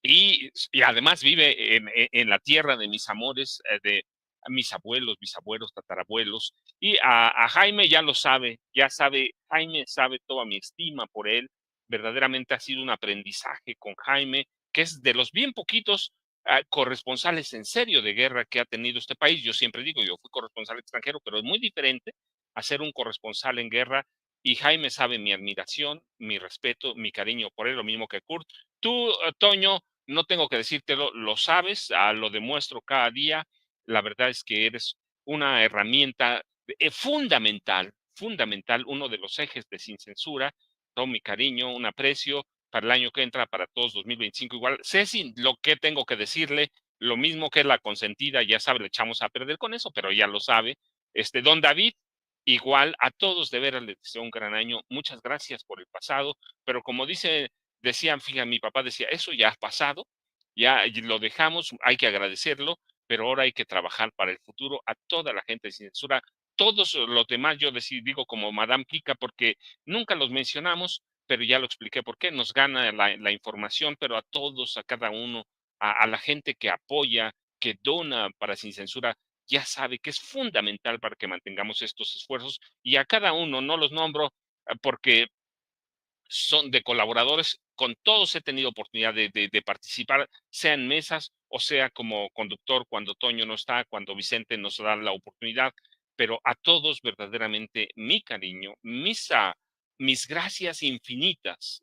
Y además vive en la tierra de mis amores, de mis abuelos, bisabuelos, tatarabuelos. Y a Jaime ya lo sabe, ya sabe, Jaime sabe toda mi estima por él. Verdaderamente ha sido un aprendizaje con Jaime, que es de los bien poquitos corresponsales en serio de guerra que ha tenido este país. Yo siempre digo, yo fui corresponsal extranjero, pero es muy diferente a ser un corresponsal en guerra. Y Jaime sabe mi admiración, mi respeto, mi cariño por él, lo mismo que Kurt. Tú, Toño, no tengo que decírtelo, lo sabes, lo demuestro cada día. La verdad es que eres una herramienta fundamental, fundamental, uno de los ejes de Sin Censura. Todo mi cariño, un aprecio para el año que entra, para todos 2025. Igual, Ceci, lo que tengo que decirle, lo mismo que es la consentida, ya sabe, le echamos a perder con eso, pero ya lo sabe. Don David, igual a todos de veras les deseo un gran año. Muchas gracias por el pasado, pero como decían, fíjate, mi papá decía, eso ya ha pasado, ya lo dejamos, hay que agradecerlo, pero ahora hay que trabajar para el futuro. A toda la gente sin censura, todos los demás, yo digo como Madame Kika, porque nunca los mencionamos, pero ya lo expliqué por qué, nos gana la información, pero a todos, a cada uno, a la gente que apoya, que dona para Sin Censura, ya sabe que es fundamental para que mantengamos estos esfuerzos, y a cada uno, no los nombro porque son de colaboradores, con todos he tenido oportunidad de participar, sea en mesas o sea como conductor cuando Toño no está, cuando Vicente nos da la oportunidad, pero a todos verdaderamente mi cariño, mis gracias infinitas,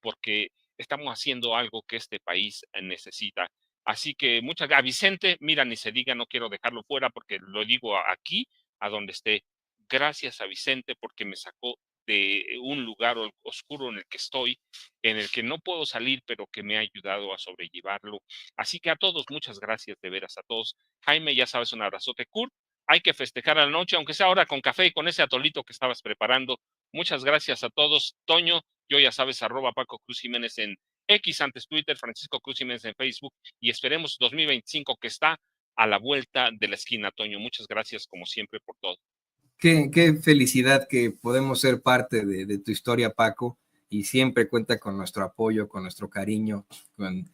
porque estamos haciendo algo que este país necesita. Así que muchas gracias. A Vicente, mira, ni se diga, no quiero dejarlo fuera porque lo digo aquí, a donde esté. Gracias a Vicente porque me sacó de un lugar oscuro en el que estoy, en el que no puedo salir, pero que me ha ayudado a sobrellevarlo. Así que a todos, muchas gracias de veras a todos. Jaime, ya sabes, un abrazote. Kurt, hay que festejar a la noche, aunque sea ahora con café y con ese atolito que estabas preparando. Muchas gracias a todos. Toño, yo ya sabes, @Paco Cruz Jiménez en X, antes Twitter, Francisco Cruz Jiménez en Facebook, y esperemos 2025 que está a la vuelta de la esquina, Toño. Muchas gracias como siempre por todo. Qué felicidad que podemos ser parte de tu historia, Paco, y siempre cuenta con nuestro apoyo, con nuestro cariño, con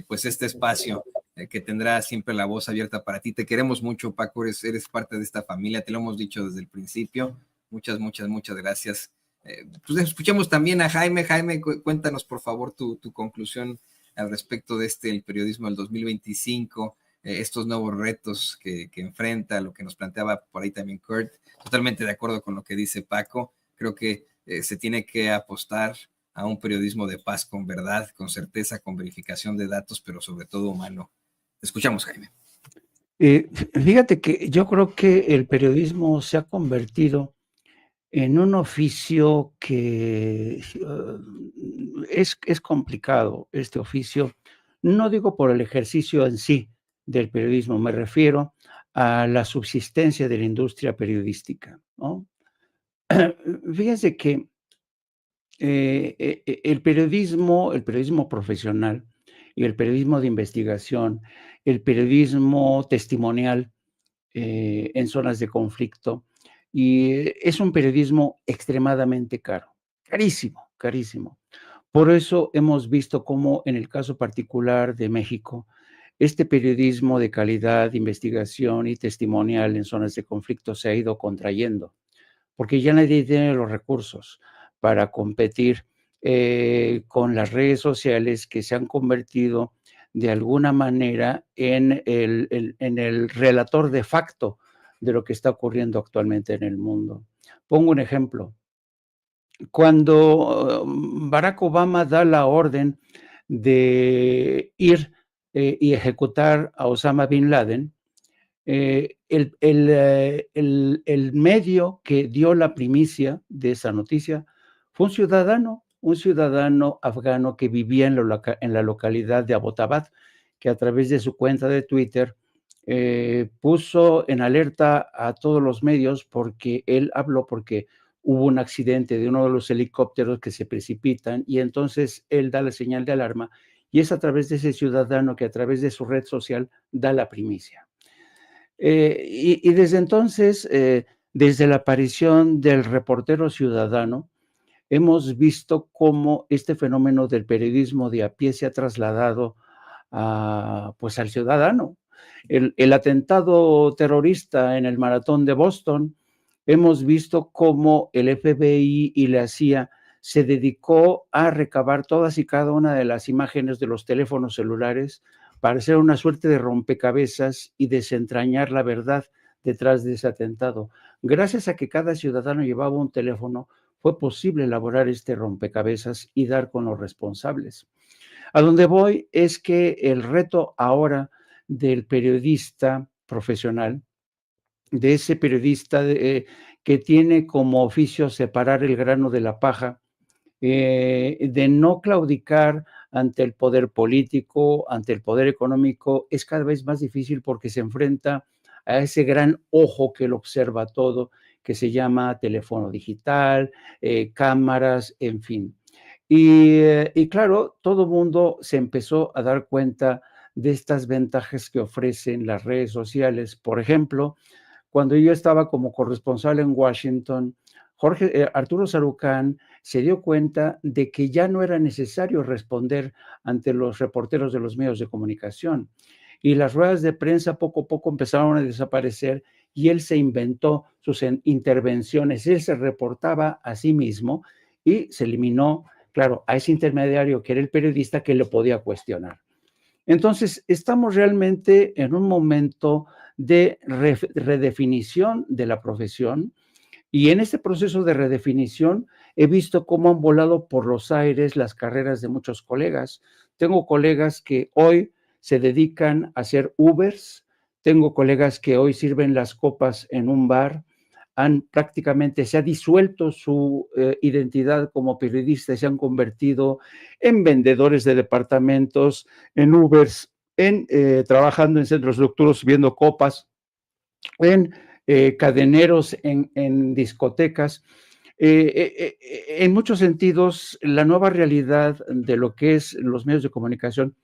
pues este espacio que tendrá siempre la voz abierta para ti. Te queremos mucho, Paco, eres parte de esta familia, te lo hemos dicho desde el principio. Muchas gracias. Pues escuchamos también a Jaime. Jaime, cuéntanos por favor tu conclusión al respecto de el periodismo del 2025, estos nuevos retos que enfrenta, lo que nos planteaba por ahí también Kurt. Totalmente de acuerdo con lo que dice Paco. Creo que se tiene que apostar a un periodismo de paz con verdad, con certeza, con verificación de datos, pero sobre todo humano. Te escuchamos, Jaime. Fíjate que yo creo que el periodismo se ha convertido en un oficio que es complicado, este oficio. No digo por el ejercicio en sí del periodismo, me refiero a la subsistencia de la industria periodística, ¿no? Fíjense que el periodismo profesional y el periodismo de investigación, el periodismo testimonial en zonas de conflicto, y es un periodismo extremadamente caro, carísimo, carísimo. Por eso hemos visto cómo en el caso particular de México, este periodismo de calidad, de investigación y testimonial en zonas de conflicto se ha ido contrayendo, porque ya nadie tiene los recursos para competir con las redes sociales que se han convertido de alguna manera en el relator de facto de lo que está ocurriendo actualmente en el mundo. Pongo un ejemplo. Cuando Barack Obama da la orden de ir y ejecutar a Osama Bin Laden, el medio que dio la primicia de esa noticia fue un ciudadano afgano que vivía en la localidad de Abbottabad, que a través de su cuenta de Twitter puso en alerta a todos los medios porque él habló, porque hubo un accidente de uno de los helicópteros que se precipitan y entonces él da la señal de alarma y es a través de ese ciudadano que a través de su red social da la primicia. Y desde entonces, desde la aparición del reportero ciudadano, hemos visto cómo este fenómeno del periodismo de a pie se ha trasladado pues al ciudadano. El atentado terrorista en el maratón de Boston, hemos visto cómo el FBI y la CIA se dedicó a recabar todas y cada una de las imágenes de los teléfonos celulares para hacer una suerte de rompecabezas y desentrañar la verdad detrás de ese atentado. Gracias a que cada ciudadano llevaba un teléfono, fue posible elaborar este rompecabezas y dar con los responsables. A donde voy es que el reto ahora del periodista profesional, de ese periodista que tiene como oficio separar el grano de la paja, de no claudicar ante el poder político, ante el poder económico, es cada vez más difícil porque se enfrenta a ese gran ojo que lo observa todo, que se llama teléfono digital, cámaras, en fin. Y claro, todo el mundo se empezó a dar cuenta de estas ventajas que ofrecen las redes sociales. Por ejemplo, cuando yo estaba como corresponsal en Washington, Arturo Sarucán se dio cuenta de que ya no era necesario responder ante los reporteros de los medios de comunicación. Y las ruedas de prensa poco a poco empezaron a desaparecer y él se inventó sus intervenciones. Él se reportaba a sí mismo y se eliminó, claro, a ese intermediario que era el periodista que lo podía cuestionar. Entonces, estamos realmente en un momento de redefinición de la profesión y en este proceso de redefinición he visto cómo han volado por los aires las carreras de muchos colegas. Tengo colegas que hoy se dedican a hacer Ubers, tengo colegas que hoy sirven las copas en un bar, prácticamente se ha disuelto su identidad como periodista y se han convertido en vendedores de departamentos, en Ubers, trabajando en centros nocturnos, viendo copas, en cadeneros, en discotecas. En muchos sentidos, la nueva realidad de lo que es los medios de comunicación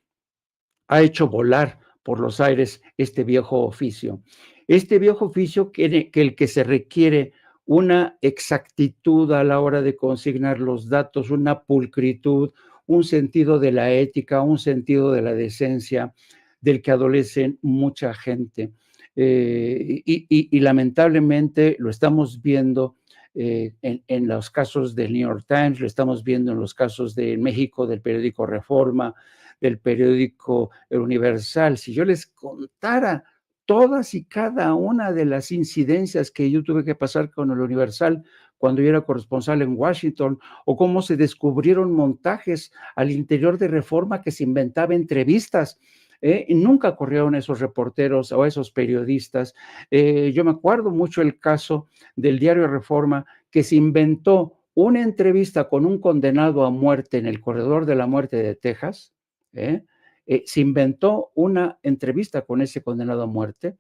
ha hecho volar por los aires este viejo oficio. Este viejo oficio que el que se requiere una exactitud a la hora de consignar los datos, una pulcritud, un sentido de la ética, un sentido de la decencia, del que adolecen mucha gente. Y lamentablemente lo estamos viendo en los casos del New York Times, lo estamos viendo en los casos de México, del periódico Reforma, del periódico El Universal. Si yo les contara todas y cada una de las incidencias que yo tuve que pasar con El Universal cuando yo era corresponsal en Washington, o cómo se descubrieron montajes al interior de Reforma que se inventaba entrevistas, y nunca corrieron esos reporteros o esos periodistas. Yo me acuerdo mucho el caso del diario Reforma, que se inventó una entrevista con un condenado a muerte en el corredor de la muerte de Texas. Se inventó una entrevista con ese condenado a muerte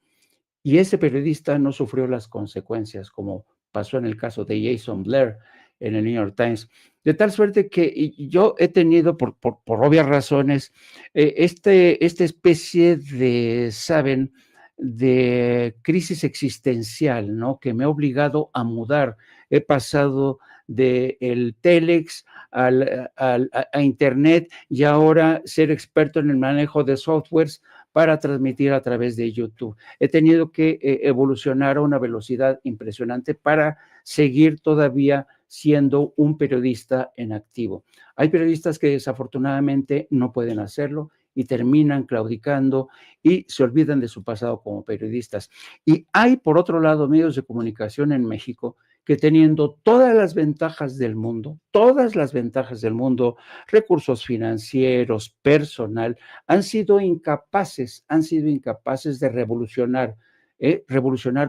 y ese periodista no sufrió las consecuencias, como pasó en el caso de Jason Blair en el New York Times. De tal suerte que yo he tenido, por obvias razones, esta especie de, ¿saben?, de crisis existencial, ¿no?, que me ha obligado a mudar. He pasado del Telex a Internet y ahora ser experto en el manejo de softwares para transmitir a través de YouTube. He tenido que evolucionar a una velocidad impresionante para seguir todavía siendo un periodista en activo. Hay periodistas que desafortunadamente no pueden hacerlo y terminan claudicando y se olvidan de su pasado como periodistas. Y hay, por otro lado, medios de comunicación en México que, teniendo todas las ventajas del mundo, recursos financieros, personal, han sido incapaces de revolucionar,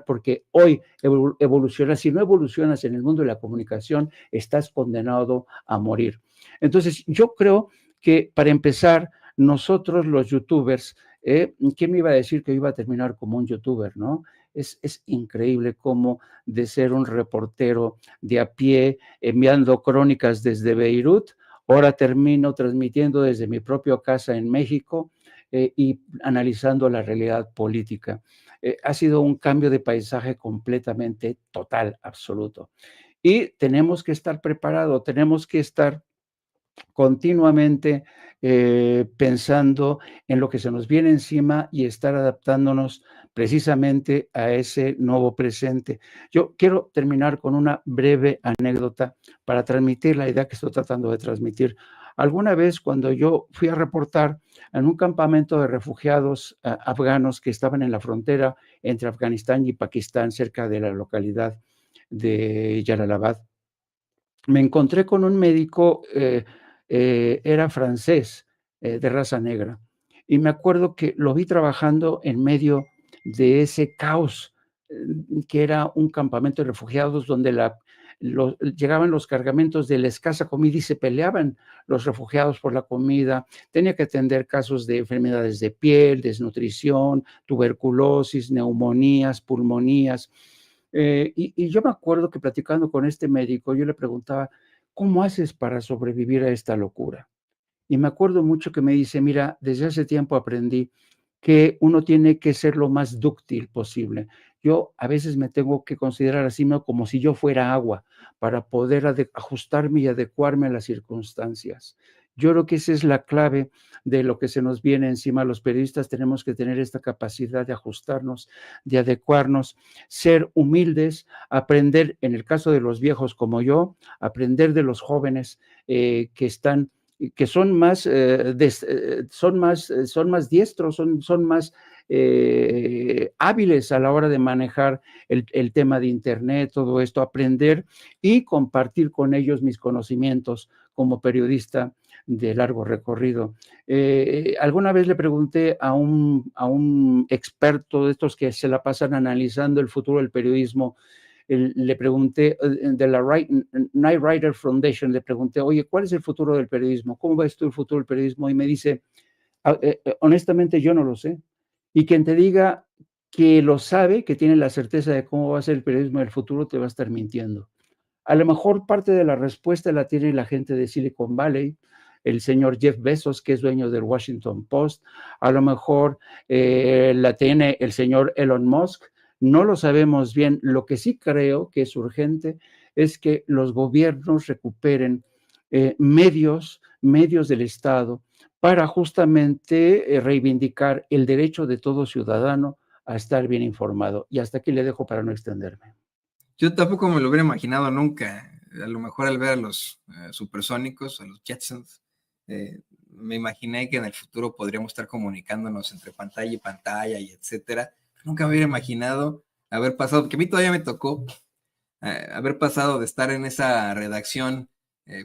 porque hoy evolucionar, si no evolucionas en el mundo de la comunicación, estás condenado a morir. Entonces, yo creo que para empezar, nosotros los youtubers, ¿quién me iba a decir que iba a terminar como un youtuber, no? Es increíble cómo de ser un reportero de a pie, enviando crónicas desde Beirut, ahora termino transmitiendo desde mi propia casa en México y analizando la realidad política. Ha sido un cambio de paisaje completamente total, absoluto. Y tenemos que estar preparados, tenemos que estar continuamente pensando en lo que se nos viene encima y estar adaptándonos precisamente a ese nuevo presente. Yo quiero terminar con una breve anécdota para transmitir la idea que estoy tratando de transmitir. Alguna vez cuando yo fui a reportar en un campamento de refugiados afganos que estaban en la frontera entre Afganistán y Pakistán, cerca de la localidad de Jalalabad, me encontré con un médico, era francés, de raza negra, y me acuerdo que lo vi trabajando en medio de ese caos, que era un campamento de refugiados donde llegaban los cargamentos de la escasa comida y se peleaban los refugiados por la comida. Tenía que atender casos de enfermedades de piel, desnutrición, tuberculosis, neumonías, pulmonías. Y yo me acuerdo que platicando con este médico, yo le preguntaba, ¿cómo haces para sobrevivir a esta locura? Y me acuerdo mucho que me dice, mira, desde hace tiempo aprendí que uno tiene que ser lo más dúctil posible. Yo a veces me tengo que considerar así mismo como si yo fuera agua para poder ajustarme y adecuarme a las circunstancias. Yo creo que esa es la clave de lo que se nos viene encima. Los periodistas tenemos que tener esta capacidad de ajustarnos, de adecuarnos, ser humildes, aprender, en el caso de los viejos como yo, aprender de los jóvenes que son más, son más diestros, son más hábiles a la hora de manejar el tema de Internet, todo esto, aprender y compartir con ellos mis conocimientos como periodista de largo recorrido. Alguna vez le pregunté a un experto de estos que se la pasan analizando el futuro del periodismo, le pregunté de la Knight Ridder Foundation, le pregunté, oye, ¿cuál es el futuro del periodismo? ¿Cómo ves tú el futuro del periodismo? Y me dice, honestamente yo no lo sé. Y quien te diga que lo sabe, que tiene la certeza de cómo va a ser el periodismo del futuro, te va a estar mintiendo. A lo mejor parte de la respuesta la tiene la gente de Silicon Valley, el señor Jeff Bezos, que es dueño del Washington Post, a lo mejor la tiene el señor Elon Musk. No lo sabemos bien. Lo que sí creo que es urgente es que los gobiernos recuperen medios del Estado para justamente reivindicar el derecho de todo ciudadano a estar bien informado. Y hasta aquí le dejo para no extenderme. Yo tampoco me lo hubiera imaginado nunca. A lo mejor al ver a los supersónicos, a los Jetsons, me imaginé que en el futuro podríamos estar comunicándonos entre pantalla y pantalla y etcétera. Nunca me hubiera imaginado haber pasado, porque a mí todavía me tocó haber pasado de estar en esa redacción,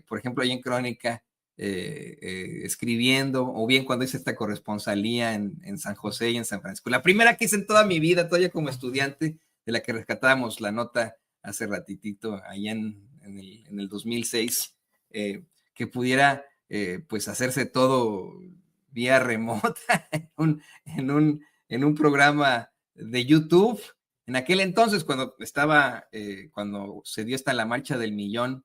por ejemplo, ahí en Crónica, escribiendo, o bien cuando hice esta corresponsalía en San José y en San Francisco. La primera que hice en toda mi vida, todavía como estudiante, de la que rescatábamos la nota hace ratitito, allá en el 2006, que pudiera pues hacerse todo vía remota en un programa de YouTube. En aquel entonces, cuando se dio la marcha del millón,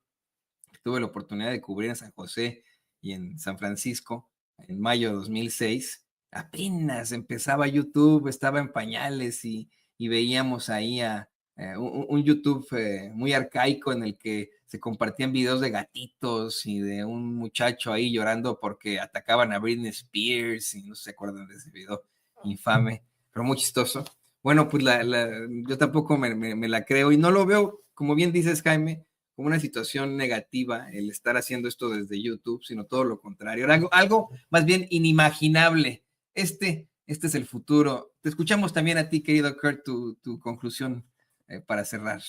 tuve la oportunidad de cubrir en San José y en San Francisco, en mayo de 2006, apenas empezaba YouTube, estaba en pañales y veíamos ahí un YouTube muy arcaico en el que se compartían videos de gatitos y de un muchacho ahí llorando porque atacaban a Britney Spears, y no se acuerdan de ese video infame, pero muy chistoso. Bueno, pues yo tampoco me la creo y no lo veo, como bien dices, Jaime, como una situación negativa el estar haciendo esto desde YouTube, sino todo lo contrario, algo más bien inimaginable. Este es el futuro. Te escuchamos también a ti, querido Kurt, tu conclusión para cerrar.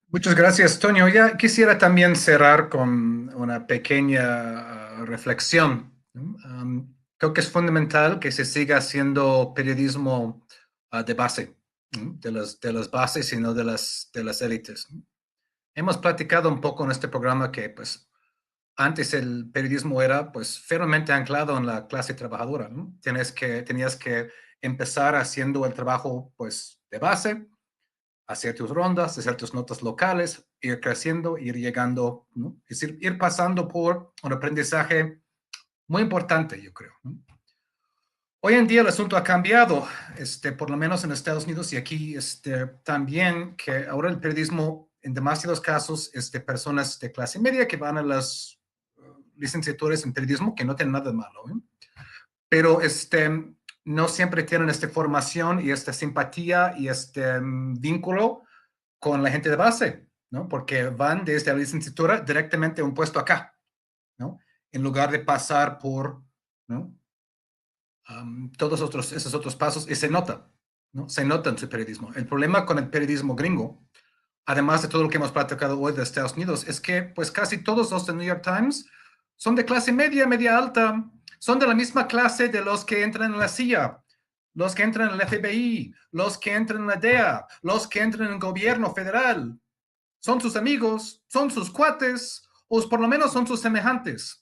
Muchas gracias, Toño. Ya quisiera también cerrar con una pequeña reflexión. Creo que es fundamental que se siga haciendo periodismo de base, de las bases y no de las élites. Hemos platicado un poco en este programa que pues antes el periodismo era pues firmemente anclado en la clase trabajadora, ¿no? Tenías que empezar haciendo el trabajo, pues, de base, hacer tus rondas, hacer tus notas locales, ir creciendo, ir llegando, ¿no? Es decir, ir pasando por un aprendizaje muy importante, yo creo, ¿no? Hoy en día el asunto ha cambiado, por lo menos en Estados Unidos y aquí también, que ahora el periodismo en demasiados casos es de personas de clase media que van a las licenciaturas en periodismo, que no tienen nada de malo, ¿eh? Pero no siempre tienen esta formación y esta simpatía y este vínculo con la gente de base, ¿no? Porque van desde la licenciatura directamente a un puesto acá, ¿no? En lugar de pasar por, ¿no? Todos esos otros pasos, y se nota, ¿no? Se nota en su periodismo. El problema con el periodismo gringo, además de todo lo que hemos platicado hoy de Estados Unidos, es que pues casi todos los de New York Times son de clase media, media alta, son de la misma clase de los que entran en la CIA, los que entran en el FBI, los que entran en la DEA, los que entran en el gobierno federal. Son sus amigos, son sus cuates, o por lo menos son sus semejantes.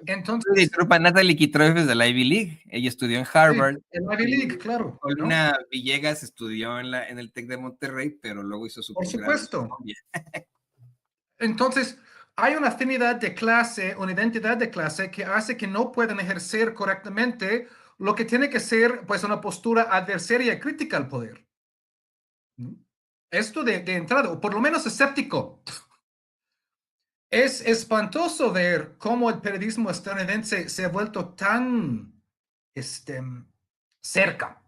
Entonces, Disculpa, Natalie Kitroev es de la Ivy League. Ella estudió en Harvard. Sí, en la Ivy League, claro. Paulina, ¿no? Villegas estudió en el TEC de Monterrey, pero luego hizo su Por posgrado. supuesto. Entonces, hay una afinidad de clase, una identidad de clase que hace que no puedan ejercer correctamente lo que tiene que ser, pues, una postura adversaria y crítica al poder. Esto de entrada, o por lo menos escéptico. Es espantoso ver cómo el periodismo estadounidense se ha vuelto tan cerca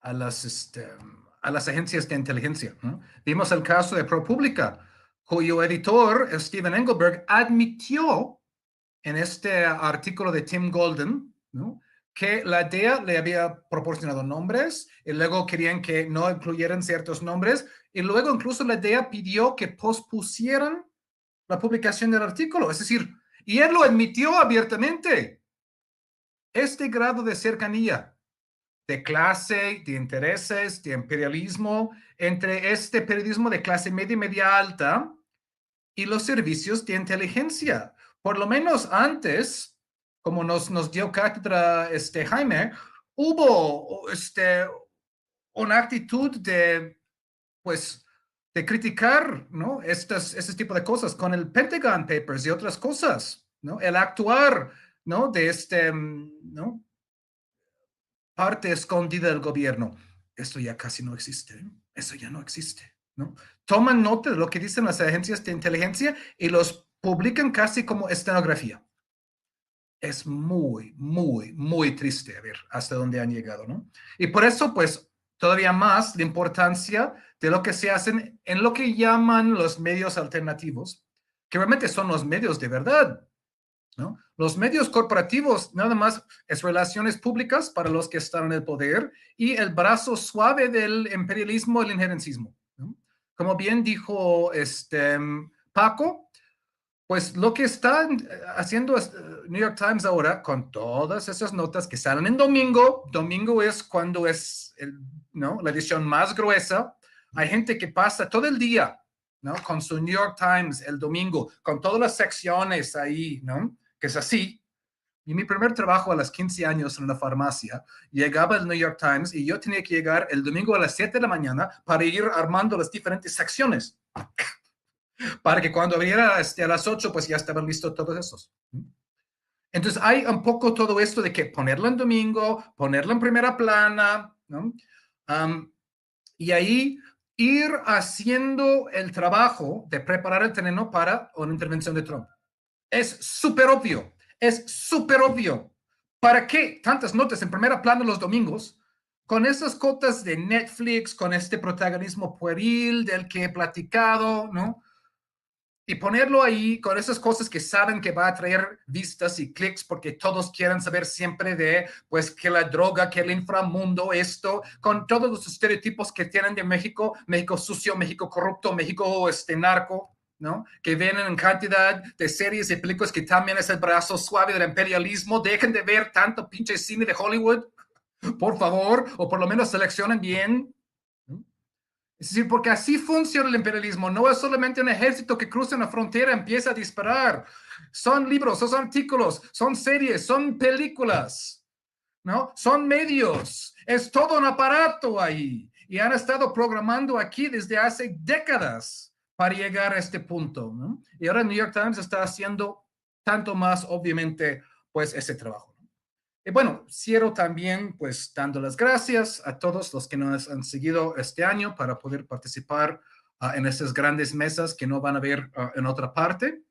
a las agencias de inteligencia, ¿no? Vimos el caso de ProPublica, cuyo editor, Steven Engelberg, admitió en este artículo de Tim Golden, ¿no?, que la DEA le había proporcionado nombres y luego querían que no incluyeran ciertos nombres y luego incluso la DEA pidió que pospusieran la publicación del artículo. Es decir, y él lo admitió abiertamente. Este grado de cercanía, de clase, de intereses, de imperialismo entre este periodismo de clase media y media alta y los servicios de inteligencia. Por lo menos antes, como nos dio cátedra Jaime, hubo una actitud de, pues, de criticar, ¿no?, ese tipo de cosas con el Pentagon Papers y otras cosas, ¿no? El actuar, ¿no?, de ¿no?, parte escondida del gobierno. Esto ya casi no existe, ¿eh? Eso ya no existe, ¿no? Toman nota de lo que dicen las agencias de inteligencia y los publican casi como estenografía. Es muy, muy, muy triste ver hasta dónde han llegado, ¿no? Y por eso, pues, todavía más la importancia de lo que se hacen en lo que llaman los medios alternativos, que realmente son los medios de verdad, ¿no? Los medios corporativos nada más es relaciones públicas para los que están en el poder y el brazo suave del imperialismo y el injerencismo, ¿no? Como bien dijo Paco, pues lo que está haciendo New York Times ahora con todas esas notas que salen en domingo es cuando es ¿no?, la edición más gruesa. Hay gente que pasa todo el día, ¿no?, con su New York Times el domingo, con todas las secciones ahí, ¿no?, que es así. Y mi primer trabajo a los 15 años en una farmacia, llegaba el New York Times y yo tenía que llegar el domingo a las 7 de la mañana para ir armando las diferentes secciones. Para que cuando abriera a las 8, pues ya estaban listos todos esos. Entonces hay un poco todo esto de que ponerlo en domingo, ponerlo en primera plana, ¿no? Y ahí ir haciendo el trabajo de preparar el terreno para una intervención de Trump. Es súper obvio, es súper obvio. ¿Para qué tantas notas en primera plana los domingos? Con esas cotas de Netflix, con este protagonismo pueril del que he platicado, ¿no? Y ponerlo ahí con esas cosas que saben que va a traer vistas y clics porque todos quieren saber siempre de, pues, que la droga, que el inframundo, esto, con todos los estereotipos que tienen de México, México sucio, México corrupto, México narco, ¿no? Que vienen en cantidad de series y películas que también es el brazo suave del imperialismo. Dejen de ver tanto pinche cine de Hollywood, por favor, o por lo menos seleccionen bien. Es decir, porque así funciona el imperialismo. No es solamente un ejército que cruza una frontera y empieza a disparar. Son libros, son artículos, son series, son películas. ¿no? Son medios, es todo un aparato ahí y han estado programando aquí desde hace décadas para llegar a este punto, ¿no? Y ahora el New York Times está haciendo tanto más, obviamente, pues ese trabajo. Y bueno, cierro también pues dando las gracias a todos los que nos han seguido este año para poder participar en estas grandes mesas que no van a ver en otra parte.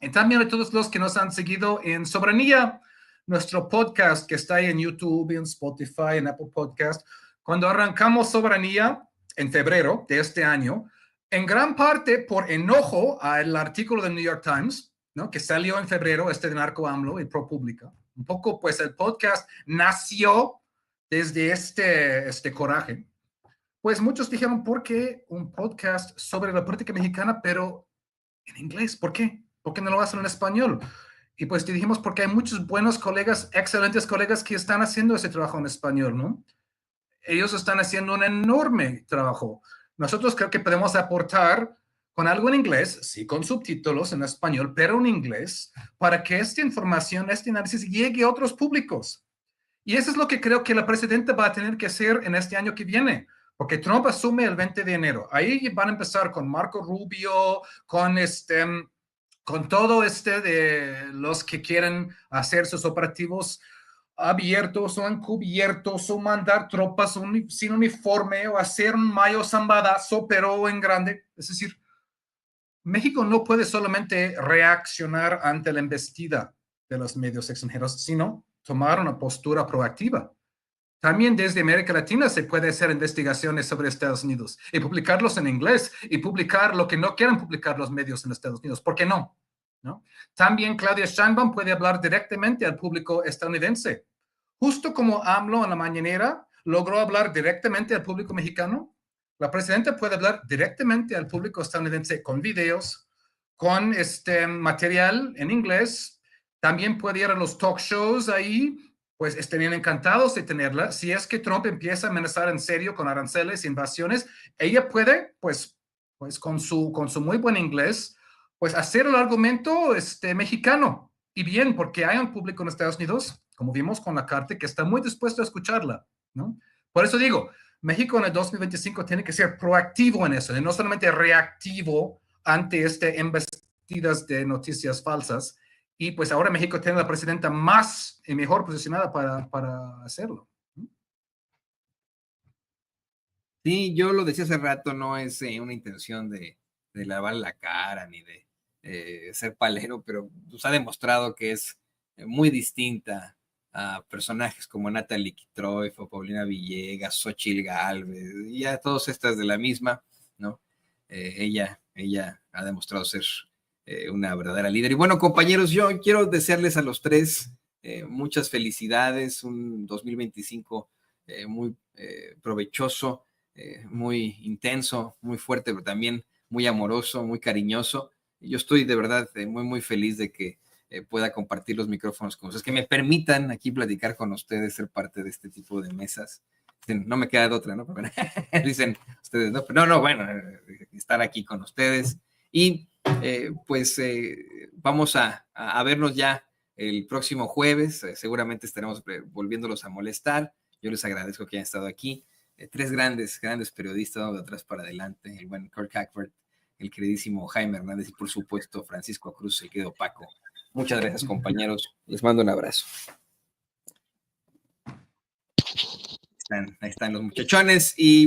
Y también a todos los que nos han seguido en Soberanía, nuestro podcast que está ahí en YouTube, en Spotify, en Apple Podcast. Cuando arrancamos Soberanía en febrero de este año, en gran parte por enojo al artículo del New York Times, ¿no? Que salió en febrero, de Narco AMLO y ProPublica. Un poco, pues el podcast nació desde este coraje. Pues muchos dijeron, ¿por qué un podcast sobre la política mexicana, pero en inglés? ¿Por qué? ¿Por qué no lo hacen en español? Y pues te dijimos, porque hay muchos buenos colegas, excelentes colegas que están haciendo ese trabajo en español, ¿no? Ellos están haciendo un enorme trabajo. Nosotros creo que podemos aportar con algo en inglés, sí, con subtítulos en español, pero en inglés, para que esta información, este análisis llegue a otros públicos. Y eso es lo que creo que la presidenta va a tener que hacer en este año que viene, porque Trump asume el 20 de enero. Ahí van a empezar con Marco Rubio, con todo de los que quieren hacer sus operativos abiertos o encubiertos o mandar tropas sin uniforme o hacer un mayo zambadazo, pero en grande. Es decir, México no puede solamente reaccionar ante la embestida de los medios extranjeros, sino tomar una postura proactiva. También desde América Latina se puede hacer investigaciones sobre Estados Unidos y publicarlos en inglés y publicar lo que no quieren publicar los medios en Estados Unidos. ¿Por qué no? ¿No? También Claudia Sheinbaum puede hablar directamente al público estadounidense. Justo como AMLO en la mañanera logró hablar directamente al público mexicano, la presidenta puede hablar directamente al público estadounidense con videos, con material en inglés. También puede ir a los talk shows ahí, pues estarían encantados de tenerla. Si es que Trump empieza a amenazar en serio con aranceles, invasiones, ella puede, pues con su muy buen inglés, pues hacer el argumento mexicano. Y bien, porque hay un público en Estados Unidos, como vimos con la carta, que está muy dispuesto a escucharla, ¿no? Por eso digo, México en el 2025 tiene que ser proactivo en eso, y no solamente reactivo ante embestidas de noticias falsas. Y pues ahora México tiene la presidenta más y mejor posicionada para hacerlo. Sí, yo lo decía hace rato, no es una intención de lavar la cara ni de ser palero, pero pues ha demostrado que es muy distinta a personajes como Natalie Kitroy o Paulina Villegas, Xochitl Gálvez, y a todas estas de la misma, ¿no? Ella ha demostrado ser una verdadera líder. Y bueno, compañeros, yo quiero desearles a los tres muchas felicidades, un 2025 muy provechoso, muy intenso, muy fuerte, pero también muy amoroso, muy cariñoso. Yo estoy de verdad muy feliz de que pueda compartir los micrófonos con ustedes, que me permitan aquí platicar con ustedes, ser parte de este tipo de mesas. No me queda de otra, ¿no? Dicen ustedes, no, bueno, estar aquí con ustedes. Y vamos a vernos ya el próximo jueves. Seguramente estaremos volviéndolos a molestar. Yo les agradezco que hayan estado aquí. Tres grandes periodistas, de atrás para adelante, el buen Kirk Hackford, el queridísimo Jaime Hernández y por supuesto Francisco Cruz, el querido Paco. Muchas gracias, compañeros. Les mando un abrazo. Ahí están los muchachones y